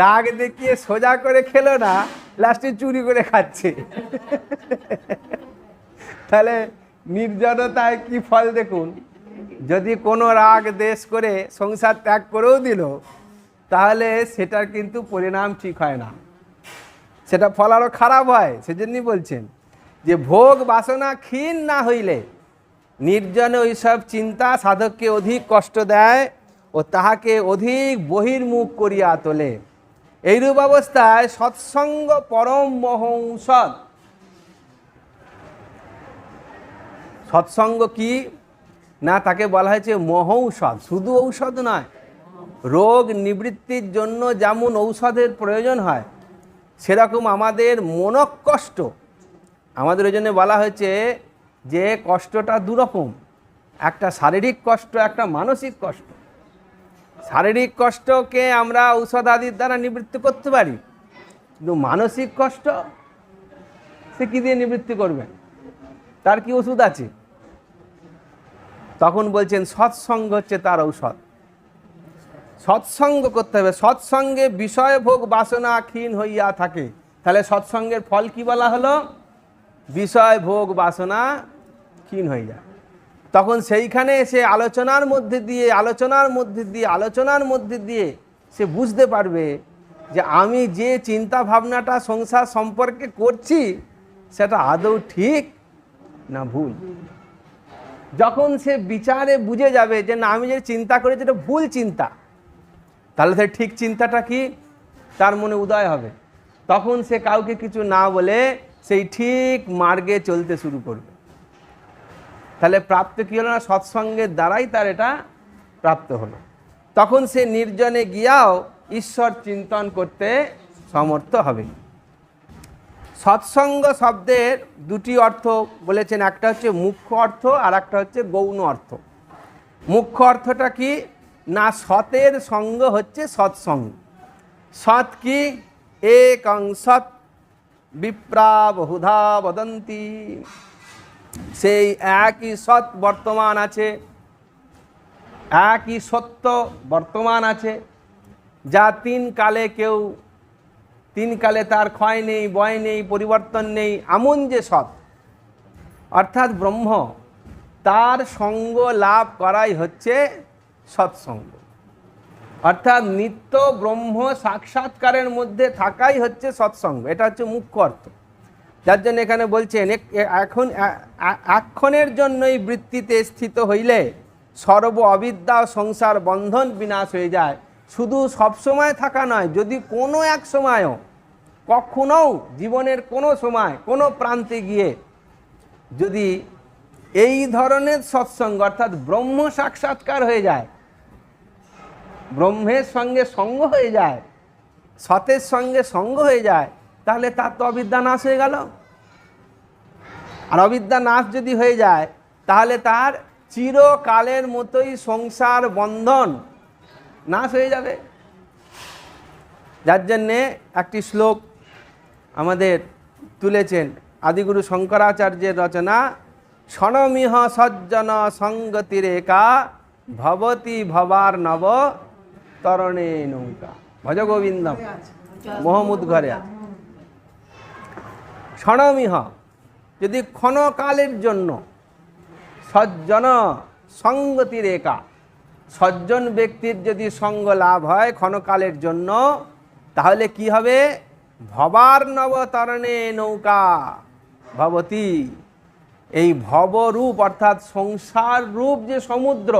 রাগ দেখিয়ে সোজা করে খেলো না, লাস্টে চুরি করে খাচ্ছে। তাহলে নির্জনতায় কি ফল দেখুন। যদি কোনো রাগ দেশ করে সংসার ত্যাগ করেও দিল, তাহলে সেটার কিন্তু পরিণাম ঠিক হয় না, সেটা ফল আরও খারাপ হয়। সেজন্যই বলছেন যে ভোগ বাসনা ক্ষীণ না হইলে নির্জনে ওইসব চিন্তা সাধককে অধিক কষ্ট দেয় ও তাহাকে অধিক বহির্মুখ করিয়া তোলে। এইরূপ অবস্থায় সৎসঙ্গ পরম মহৌষধ। সৎসঙ্গ কি না, তাকে বলা হয়েছে মহৌষধ। শুধু ঔষধ নয়, রোগ নিবৃত্তির জন্য যেমন ঔষধের প্রয়োজন হয়, সেরকম আমাদের মনকষ্ট, আমাদের ওই জন্য বলা হয়েছে যে কষ্টটা দুরকম, একটা শারীরিক কষ্ট, একটা মানসিক কষ্ট। শারীরিক কষ্টকে আমরা ঔষধ আদির দ্বারা নিবৃত্তি করতে পারি, কিন্তু মানসিক কষ্ট সে কী দিয়ে নিবৃত্তি করবেন? তার কি ওষুধ আছে? তখন বলছেন সৎসঙ্গ হচ্ছে তার ঔষধ। সৎসঙ্গ করতে হবে। সৎসঙ্গে বিষয় ভোগ বাসনা ক্ষীণ হইয়া থাকে। তাহলে সৎসঙ্গের ফল কি বলা হলো? বিষয় ভোগ বাসনা ক্ষীণ হয়ে যায়। তখন সেইখানে সে আলোচনার মধ্যে দিয়ে সে বুঝতে পারবে যে আমি যে চিন্তা ভাবনাটা সংসার সম্পর্কে করছি সেটা আদৌ ঠিক না ভুল। যখন সে বিচারে বুঝে যাবে যে না, আমি যে চিন্তা করেছি এটা ভুল চিন্তা, তাহলে সে ঠিক চিন্তাটা কি তার মনে উদয় হবে। তখন সে কাউকে কিছু না বলে সেই ঠিক মার্গে চলতে শুরু করবে। তাহলে প্রাপ্ত কী হলো না? সৎসঙ্গের দ্বারাই তার এটা প্রাপ্ত হলো। তখন সে নির্জনে গিয়াও ঈশ্বর চিন্তন করতে সমর্থ হবে। সৎসঙ্গ শব্দের দুটি অর্থ বলেছেন, একটা হচ্ছে মুখ্য অর্থ আর একটা হচ্ছে গৌণ অর্থ। মুখ্য অর্থটা কি না, সতের সঙ্গ হচ্ছে সৎসঙ্গ। সৎ কি? একং সৎ বিপ্রা বহুধা বদন্তি। সেই একই সৎ বর্তমান আছে, একই সত্য বর্তমান আছে, যা তিন কালে তার ক্ষয় নেই, বয় নেই, পরিবর্তন নেই, এমন যে সৎ অর্থাৎ ব্রহ্ম, তার সঙ্গ লাভ করাই হচ্ছে সৎসঙ্গ। অর্থাৎ নিত্য ব্রহ্ম সাক্ষাৎকারের মধ্যে থাকাই হচ্ছে সৎসঙ্গ। এটা হচ্ছে মুখ্য অর্থ। যার জন্য এখানে বলছেন এক্ষণের জন্যই বৃত্তিতে স্থিত হইলে সর্ব অবিদ্যা ও সংসার বন্ধন বিনাশ হয়ে যায়। শুধু সবসময় থাকা নয়, যদি কোনো এক সময়ও কখনো জীবনের কোনো সময় কোনো প্রান্তে গিয়ে যদি এই ধরনের সৎসঙ্গ অর্থাৎ ব্রহ্ম সাক্ষাৎকার হয়ে যায়, ব্রহ্মের সঙ্গে সঙ্গ হয়ে যায়, সতের সঙ্গে সঙ্গ হয়ে যায়, তাহলে তার তো অবিদ্যা নাশ হয়ে গেল। আর অবিদ্যা নাশ যদি হয়ে যায় তাহলে তার চিরকালের মতোই সংসার বন্ধন নাশ হয়ে যাবে। যার জন্যে একটি শ্লোক আমাদের তুলেছেন আদিগুরু শঙ্করাচার্যের রচনা, ক্ষণমিহ সজ্জন সঙ্গতিরেকা ভবতি ভবার নব তরণে নৌকা। ভজ গোবিন্দম, মহমুদ ঘরে আছে। ক্ষণমিহ, যদি ক্ষণকালের জন্য, সজ্জন সঙ্গতিরেকা, সজ্জন ব্যক্তির যদি সঙ্গ লাভ হয় ক্ষণকালের জন্য, তাহলে কি হবে? ভবার নবতরণে নৌকা ভবতি, এই ভবরূপ অর্থাৎ সংসার রূপ যে সমুদ্র,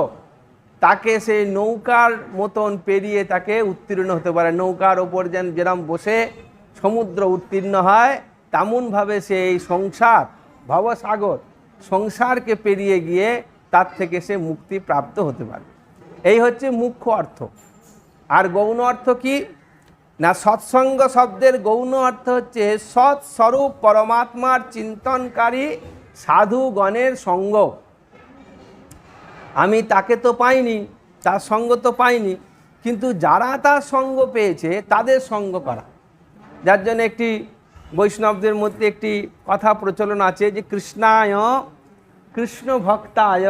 তাকে সেই নৌকার মতন পেরিয়ে তাকে উত্তীর্ণ হতে পারে। নৌকার ওপর যেরকম বসে সমুদ্র উত্তীর্ণ হয়, তেমনভাবে সেই সংসার ভবসাগর সংসারকে পেরিয়ে গিয়ে তার থেকে সে মুক্তি প্রাপ্ত হতে পারে। এই হচ্ছে মুখ্য অর্থ। আর গৌণ অর্থ কি না? সৎসঙ্গ শব্দের গৌণ অর্থ হচ্ছে সৎস্বরূপ পরমাত্মার চিন্তনকারী সাধুগণের সঙ্গ। আমি তাকে তো পাইনি, তার সঙ্গ তো পাইনি, কিন্তু যারা তার সঙ্গ পেয়েছে তাদের সঙ্গ করা। যার জন্য একটি বৈষ্ণবদের মধ্যে একটি কথা প্রচলন আছে যে কৃষ্ণায় কৃষ্ণ ভক্তায়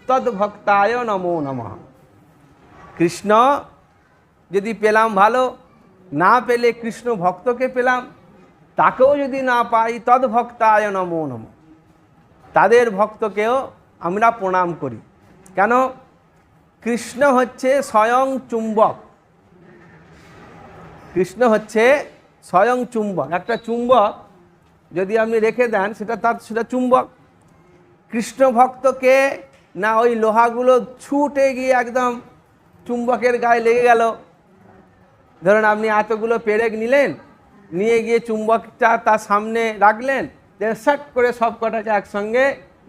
তদ্ভক্তায় নমো নমঃ। কৃষ্ণ যদি পেলাম ভালো, না পেলে কৃষ্ণ ভক্তকে পেলাম, তাকেও যদি না পাই তদ্ভক্তায় নমো নমঃ, তাদের ভক্তকেও আমরা প্রণাম করি। কেন? কৃষ্ণ হচ্ছে স্বয়ং চুম্বক। কৃষ্ণ হচ্ছে স্বয়ং চুম্বক। একটা চুম্বক যদি আপনি রেখে দেন সেটা চুম্বক। কৃষ্ণ ভক্তকে না ওই লোহাগুলো ছুটে গিয়ে একদম চুম্বকের গায়ে লেগে গেল। ধরুন আপনি এতগুলো পেরেক নিলেন, নিয়ে গিয়ে চুম্বকটা তার সামনে রাখলেন, শাট করে সব কটাকে একসঙ্গে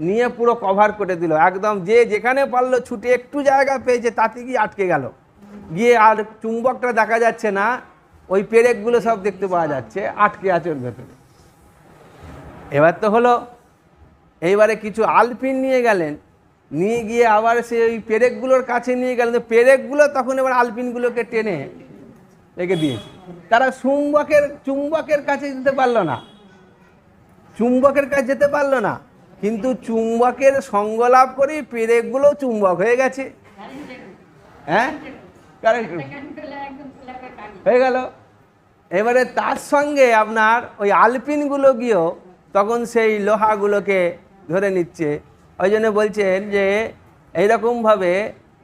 নিয়ে পুরো কভার করে দিল। একদম যে যেখানে পারলো ছুটে একটু জায়গা পেয়েছে তাতে গিয়ে আটকে গেল, গিয়ে আর চুম্বকটা দেখা যাচ্ছে না, ওই পেরেকগুলো সব দেখতে পাওয়া যাচ্ছে আটকে আছে ওর ভেতরে। এবার তো হলো, এইবারে কিছু আলপিন নিয়ে গেলেন, নিয়ে গিয়ে আবার সে ওই পেরেকগুলোর কাছে নিয়ে গেলেন, পেরেকগুলো তখন এবার আলপিনগুলোকে টেনে রেখে দিয়েছে। তারা চুম্বকের কাছে যেতে পারলো না, চুম্বকের কাছে যেতে পারলো না, কিন্তু চুম্বকের সঙ্গ লাভ করে পেরেকগুলো চুম্বক হয়ে গেছে। হ্যাঁ, কারেন্ট হয়ে গেল। এবারে তার সঙ্গে আপনার ওই আলপিনগুলো গিয়েও তখন সেই লোহাগুলোকে ধরে নিচ্ছে। ওই জন্য বলছেন যে এইরকমভাবে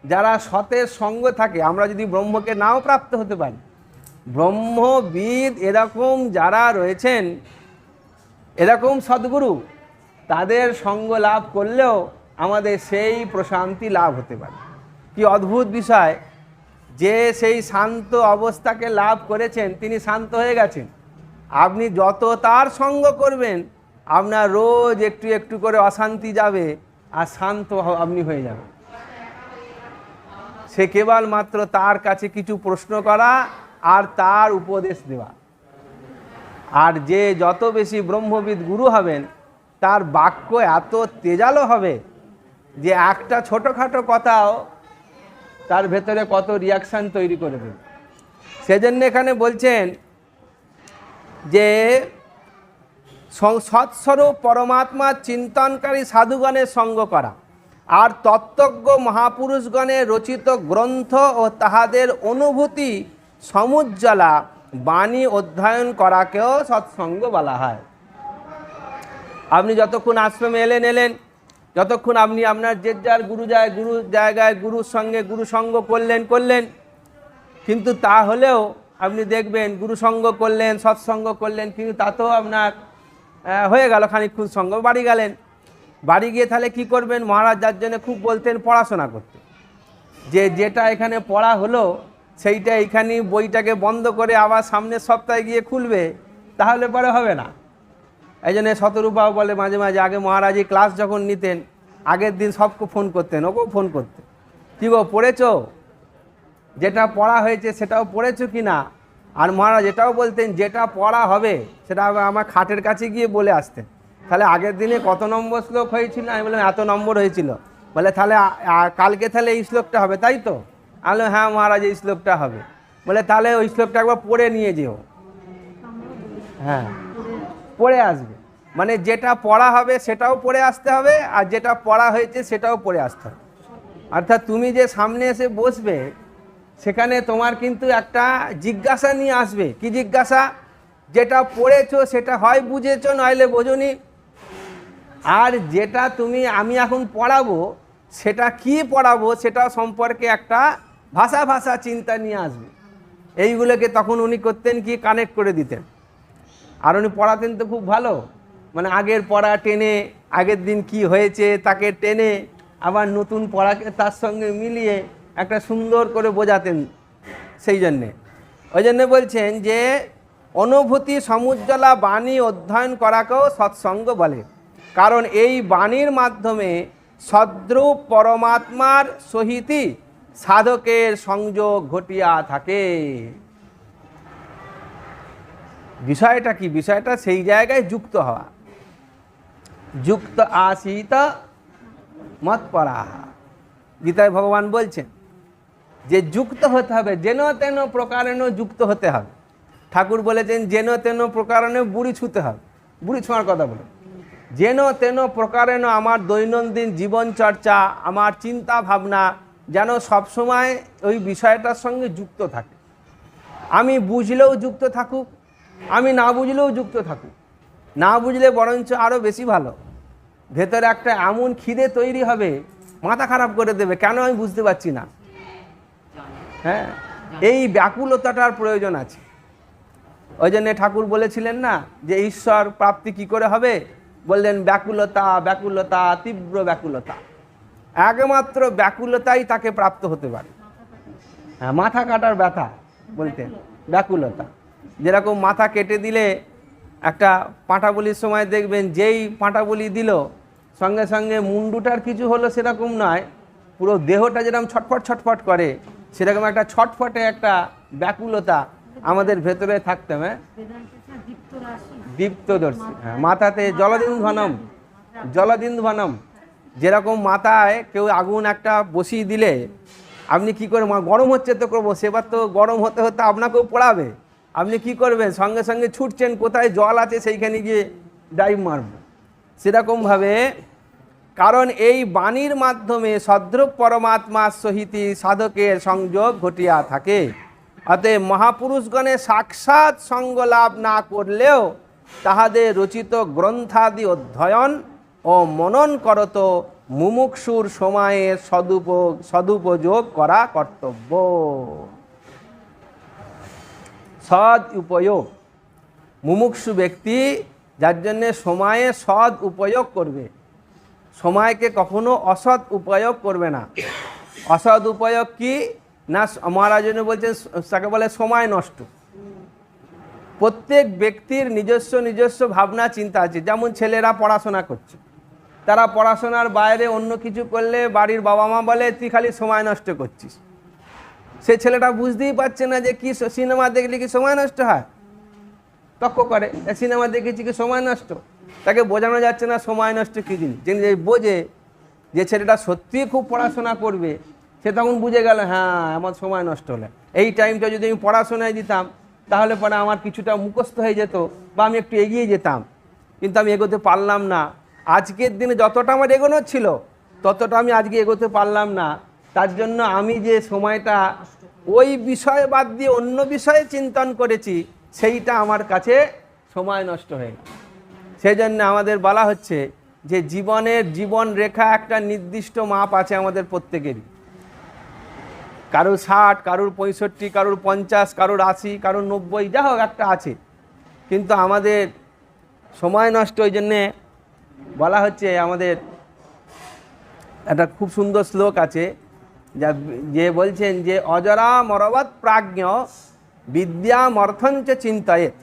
যারা সতের সঙ্গ থাকে, আমরা যদি ব্রহ্মকে নাও প্রাপ্ত হতে পারি, ব্রহ্মবিদ এরকম যারা রয়েছেন, এরকম সদ্গুরু, তাদের সঙ্গ লাভ করলেও আমাদের সেই প্রশান্তি লাভ হতে পারে। কি অদ্ভুত বিষয় যে সেই শান্ত অবস্থাকে লাভ করেছেন, তিনি শান্ত হয়ে গেছেন। আপনি যত তার সঙ্গ করবেন আপনার রোজ একটু একটু করে অশান্তি যাবে আর শান্ত আপনি হয়ে যাবেন। সে কেবলমাত্র তার কাছে কিছু প্রশ্ন করা আর তার উপদেশ দেওয়া। আর যে যত বেশি ব্রহ্মবিদ গুরু হবেন তার বাক্য এত তেজালো হবে যে একটা ছোটোখাটো কথাও তার ভেতরে কত রিয়াকশান তৈরি করে দেবে। সেজন্য এখানে বলছেন যে সৎস্বরূপ পরমাত্মার চিন্তনকারী সাধুগণের সঙ্গ করা, আর তত্ত্বজ্ঞ মহাপুরুষগণের রচিত গ্রন্থ ও তাহাদের অনুভূতি সমুজ্জ্বলা বাণী অধ্যয়ন করাকেও সৎসঙ্গ বলা হয়। আপনি যতক্ষণ আশ্রমে এলেন, যতক্ষণ আপনি আপনার যে যার গুরু জায়গায় গুরুর সঙ্গে গুরু সঙ্গ করলেন, কিন্তু তা হলেও আপনি দেখবেন গুরু সঙ্গ করলেন, সৎসঙ্গ করলেন, কিন্তু তাতেও আপনার হয়ে গেল খানিকক্ষণ সঙ্গ, বাড়ি গেলেন। বাড়ি গিয়ে তাহলে কি করবেন? মহারাজ যার জন্য খুব বলতেন পড়াশোনা করতে, যে যেটা এখানে পড়া হলো সেইটা এইখানে বইটাকে বন্ধ করে আবার সামনের সপ্তাহে গিয়ে খুলবে, তাহলে পরে হবে না। এই জন্য শতরূপাও বলে মাঝে মাঝে, আগে মহারাজই ক্লাস যখন নিতেন আগের দিন সবকে ফোন করতেন, ওকেও ফোন করতেন, কী গো পড়েছো, যেটা পড়া হয়েছে সেটাও পড়েছো কি না। আর মহারাজ এটাও বলতেন যেটা পড়া হবে সেটা আমার খাটের কাছে গিয়ে বলে আসতেন। তাহলে আগের দিনে কত নম্বর শ্লোক হয়েছিল, আমি বললাম এত নম্বর হয়েছিল। বলে তাহলে কালকে তাহলে এই শ্লোকটা হবে, তাই তো? আমি বললাম হ্যাঁ মহারাজ এই শ্লোকটা হবে। বলে তাহলে ওই শ্লোকটা একবার পড়ে নিয়ে যেও। হ্যাঁ, পড়ে আসবে, মানে যেটা পড়া হবে সেটাও পড়ে আসতে হবে, আর যেটা পড়া হয়েছে সেটাও পড়ে আসতে হবে। অর্থাৎ তুমি যে সামনে এসে বসবে সেখানে তোমার কিন্তু একটা জিজ্ঞাসা নিয়ে আসবে। কি জিজ্ঞাসা? যেটা পড়েছো সেটা হয় বুঝেছো, নইলে বোঝনি। আর যেটা আমি এখন পড়াবো সেটা কি পড়াবো সেটা সম্পর্কে একটা ভাষা চিন্তা নিয়ে আসবে। এইগুলোকে তখন উনি করতেন কি, কানেক্ট করে দিতেন। আর উনি পড়াতেন তো খুব ভালো, মানে আগের পড়া টেনে, আগের দিন কি হয়েছে তাকে টেনে আবার নতুন পড়াকে তার সঙ্গে মিলিয়ে একটা সুন্দর করে বোঝাতেন। সেই জন্যে ওই জন্যে বলছেন যে অনুভূতি সমুজ্জ্বলা বাণী অধ্যয়ন করাকেও সৎসঙ্গ বলে, কারণ এই বাণীর মাধ্যমে সদ্রূপ পরমাত্মার সহিতই সাধকের সংযোগ ঘটিয়া থাকে। বিষয়টা কি? বিষয়টা সেই জায়গায় যুক্ত হওয়া। যুক্ত আসিত মৎপরাহা, গীতায় ভগবান বলছেন যে যুক্ত হতে হবে, যেন তেন প্রকারেণ যুক্ত হতে হবে। ঠাকুর বলেছেন যেন তেন প্রকারেণ বুড়ি ছুঁতে হবে, বুড়ি ছোঁয়ার কথা বলে। যেন তেন প্রকারেণ আমার দৈনন্দিন জীবন চর্চা, আমার চিন্তা ভাবনা যেন সবসময় ওই বিষয়টার সঙ্গে যুক্ত থাকে। আমি বুঝলেও যুক্ত থাকুক, আমি না বুঝলেও যুক্ত থাকুক। না বুঝলে বরঞ্চ আরও বেশি ভালো। ভেতরে একটা এমন খিদে তৈরি হবে, মাথা খারাপ করে দেবে, কেন আমি বুঝতে পারছি না। হ্যাঁ, এই ব্যাকুলতাটার প্রয়োজন আছে। ওই জন্যে ঠাকুর বলেছিলেন না যে ঈশ্বর প্রাপ্তি কি করে হবে? বললেন ব্যাকুলতা, ব্যাকুলতা, তীব্র ব্যাকুলতা। একমাত্র ব্যাকুলতাই তাকে প্রাপ্ত হতে পারে। হ্যাঁ, মাথা কাটার ব্যথা বলতেন ব্যাকুলতা। যেরকম মাথা কেটে দিলে একটা পাঁটা বলির সময় দেখবেন যেই পাঁটা বলি দিল সঙ্গে সঙ্গে মুন্ডুটার কিছু হলো সেরকম নয়, পুরো দেহটা যেরকম ছটফট ছটফট করে সেরকম একটা ছটফটে একটা ব্যাকুলতা আমাদের ভেতরে থাকতে হবে। দীপ্তদর্শী, হ্যাঁ, মাথাতে জলদিন্ধনম, জলদিন্ধনম। যেরকম মাথায় কেউ আগুন একটা বসিয়ে দিলে আপনি কি করে, গরম হচ্ছে তো করবো, সেবার তো গরম হতে হতে আপনাকেও পোড়াবে। আপনি কি করবেন? সঙ্গে সঙ্গে ছুটছেন, কোথায় জল আছে সেইখানে গিয়ে ডাইভ মারব। সেরকমভাবে কারণ এই বাণীর মাধ্যমে সদ্রূপ পরমাত্মার সহিত সাধকের সংযোগ ঘটিয়া থাকে। অতএব মহাপুরুষগণের সাক্ষাৎ সঙ্গ লাভ না করলেও তাহাদের রচিত গ্রন্থাদি অধ্যয়ন ও মনন করত মুমুক্ষুর সময়ের সদুপযোগ করা কর্তব্য। সদ উপয়োগ, মুমুক্ষু ব্যক্তি যার জন্যে সময়ে সদ উপয়োগ করবে, সময়কে কখনো অসৎ উপয়োগ করবে না। অসৎ উপয়োগ কি না, মহারাজ বলছেন তাকে বলে সময় নষ্ট। প্রত্যেক ব্যক্তির নিজস্ব ভাবনা চিন্তা আছে। যেমন ছেলেরা পড়াশোনা করছে, তারা পড়াশোনার বাইরে অন্য কিছু করলে বাড়ির বাবা মা বলে তুই খালি সময় নষ্ট করছিস। সে ছেলেটা বুঝতেই পারছে না যে কি সিনেমা দেখলে কি সময় নষ্ট হয়, তক্ক করে সিনেমা দেখেছি কি সময় নষ্ট। তাকে বোঝানো যাচ্ছে না সময় নষ্ট কী জিনিস। যে বোঝে যে ছেলেটা সত্যিই খুব পড়াশোনা করবে, সে তখন বুঝে গেল হ্যাঁ আমার সময় নষ্ট হলে, এই টাইমটা যদি আমি পড়াশোনায় দিতাম তাহলে পরে আমার কিছুটা মুখস্থ হয়ে যেত বা আমি একটু এগিয়ে যেতাম, কিন্তু আমি এগোতে পারলাম না। আজকের দিনে যতটা আমার এগোনোর ছিল ততটা আমি আজকে এগোতে পারলাম না। তার জন্য আমি যে সময়টা ওই বিষয় বাদ দিয়ে অন্য বিষয়ে চিন্তন করেছি সেইটা আমার কাছে সময় নষ্ট হয়ে গেল। সেই জন্য আমাদের বলা হচ্ছে যে জীবন রেখা একটা নির্দিষ্ট মাপ আছে আমাদের প্রত্যেকেরই। কারুর 60, কারুর 65, কারুর 50, কারুর 80, কারুর 90, যা হোক একটা আছে। কিন্তু আমাদের সময় নষ্ট, ওই জন্যে বলা হচ্ছে, আমাদের একটা খুব সুন্দর শ্লোক আছে যে বলছেন যে অজরা মরবৎ প্রাজ্ঞ বিদ্যামর্থঞ্চ চিন্তয়েত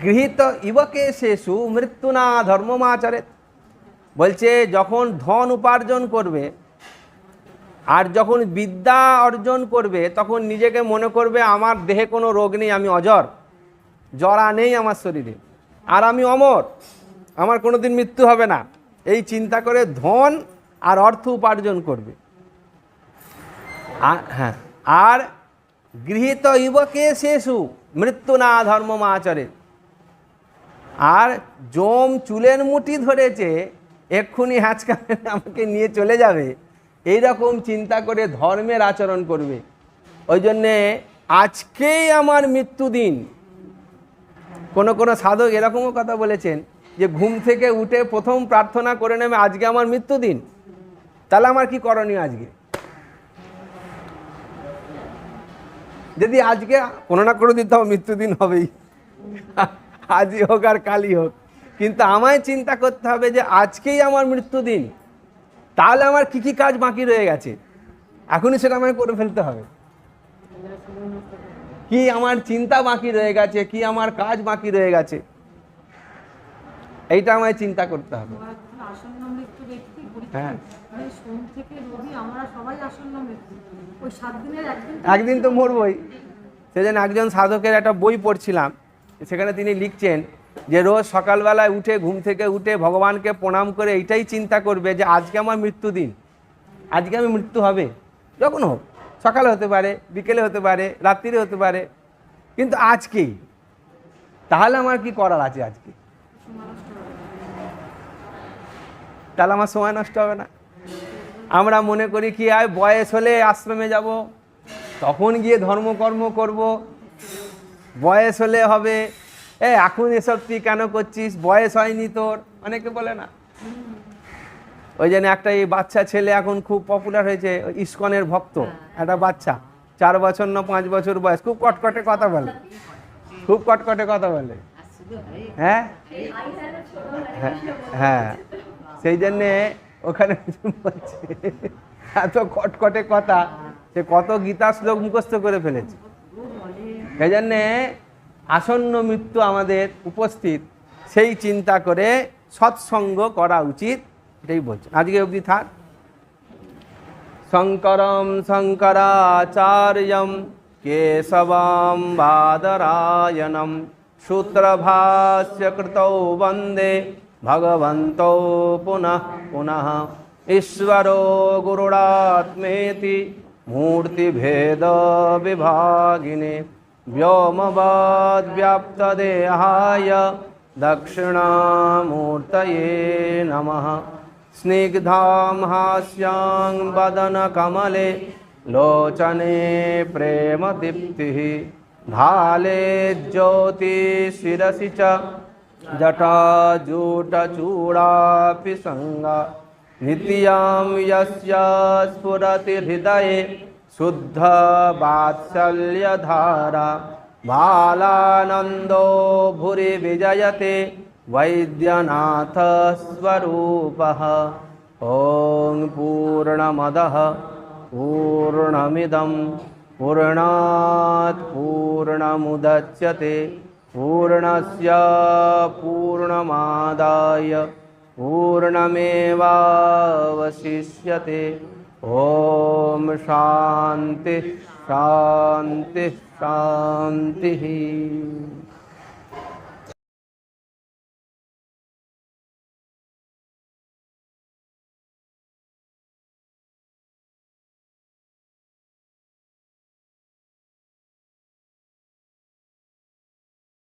গৃহীত ইবকেশেষু মৃত্যুনা ধর্মমাচরেত। বলছে যখন ধন উপার্জন করবে আর যখন বিদ্যা অর্জন করবে তখন নিজেকে মনে করবে আমার দেহে কোনো রোগ নেই, আমি অজর, জরা নেই আমার শরীরে, আর আমি অমর, আমার কোনো দিন মৃত্যু হবে না, এই চিন্তা করে ধন আর অর্থ উপার্জন করবে। হ্যাঁ, আর গৃহীত ইবকে শেষু মৃত্যু না ধর্মমাচরে, আর জম চুলের মুঠি ধরেছে এক্ষুনি আজকাল আমাকে নিয়ে চলে যাবে, এইরকম চিন্তা করে ধর্মের আচরণ করবে। ওই জন্যে আজকেই আমার মৃত্যু দিন। কোনো কোনো সাধক এরকমও কথা বলেছেন যে ঘুম থেকে উঠে প্রথম প্রার্থনা করে নেবে আজকে আমার মৃত্যু দিন, তাহলে আমার কি করণীয় আজকে? যদি আজকে কোনো না কোনো দিন তো মৃত্যুদিন হবেই, আজই হোক আর কালই হোক, কিন্তু আমায় চিন্তা করতে হবে যে আজকেই আমার মৃত্যুদিন, তাহলে আমার কি কি কাজ বাকি রয়ে গেছে এখনই সেটা আমায় করে ফেলতে হবে। কি আমার চিন্তা বাকি রয়ে গেছে, কি আমার কাজ বাকি রয়ে গেছে, এইটা আমায় চিন্তা করতে হবে। হ্যাঁ, একদিন তো মরবই। সেজন্য একজন সাধকের একটা বই পড়ছিলাম, সেখানে তিনি লিখছেন যে রোজ সকালবেলায় উঠে ঘুম থেকে উঠে ভগবানকে প্রণাম করে এইটাই চিন্তা করবে যে আজকে আমার মৃত্যুদিন, আজকে আমি মৃত্যু হবে, যখন হোক, সকালে হতে পারে, বিকেলে হতে পারে, রাত্রিরে হতে পারে, কিন্তু আজকেই। তাহলে আমার কি করার আছে আজকে? তাহলে আমার সময় নষ্ট হবে না। আমরা মনে করি কি আর বয়স হলে আশ্রমে যাব, তখন গিয়ে ধর্মকর্ম করব, বয়স হলে হবে, এখন এসব তুই কেন করছিস, বয়স হয়নি তোর, অনেকে বলে না। ওই জন্য একটা এই বাচ্চা ছেলে এখন খুব পপুলার হয়েছে, ইস্কনের ভক্ত, একটা বাচ্চা 4 বছর না 5 বছর বয়স, খুব কটকটে কথা বলে, খুব কটকটে কথা বলে। হ্যাঁ হ্যাঁ, সেই জন্যে ওখানে বলছে এত কটকটে কথা, সে কত গীতা শ্লোক মুখস্থ করে ফেলেছে। সেই জন্যে আসন্ন মৃত্যু আমাদের উপস্থিত, সেই চিন্তা করে সৎসঙ্গ করা উচিত, এটাই বলছে। আজকে অবধি থাক। শঙ্করম শঙ্করাচার্যম কেশবম বাদরায়ণম সূত্রভাষ্য কৃতৌ বন্দে ভগবন্তৌ পুনঃ পুনঃ। ঈশ্বরো গুরুরাত্মেতি মূর্তিভেদ বিভাগিনে व्योमवद्व्याप्तदेहाय दक्षिणामूर्तये नमः। स्निग्धां हास्यां वदनकमले लोचने प्रेमदीप्तिः भाले ज्योतिशिरसि च जटाजूटचूडापि संगा नित्यां यस्य स्फुरति हृदये शुद्ध वात्सल्यधारा बालानन्दो भूरि विजयते वैद्यनाथ स्वरूपः। ॐ पूर्णमदः पूर्णमिदं पूर्णात् पूर्णमुदच्यते पूर्णस्य पूर्णमादाय पूर्णमेवावशिष्यते। ओम शांति शांति शांति।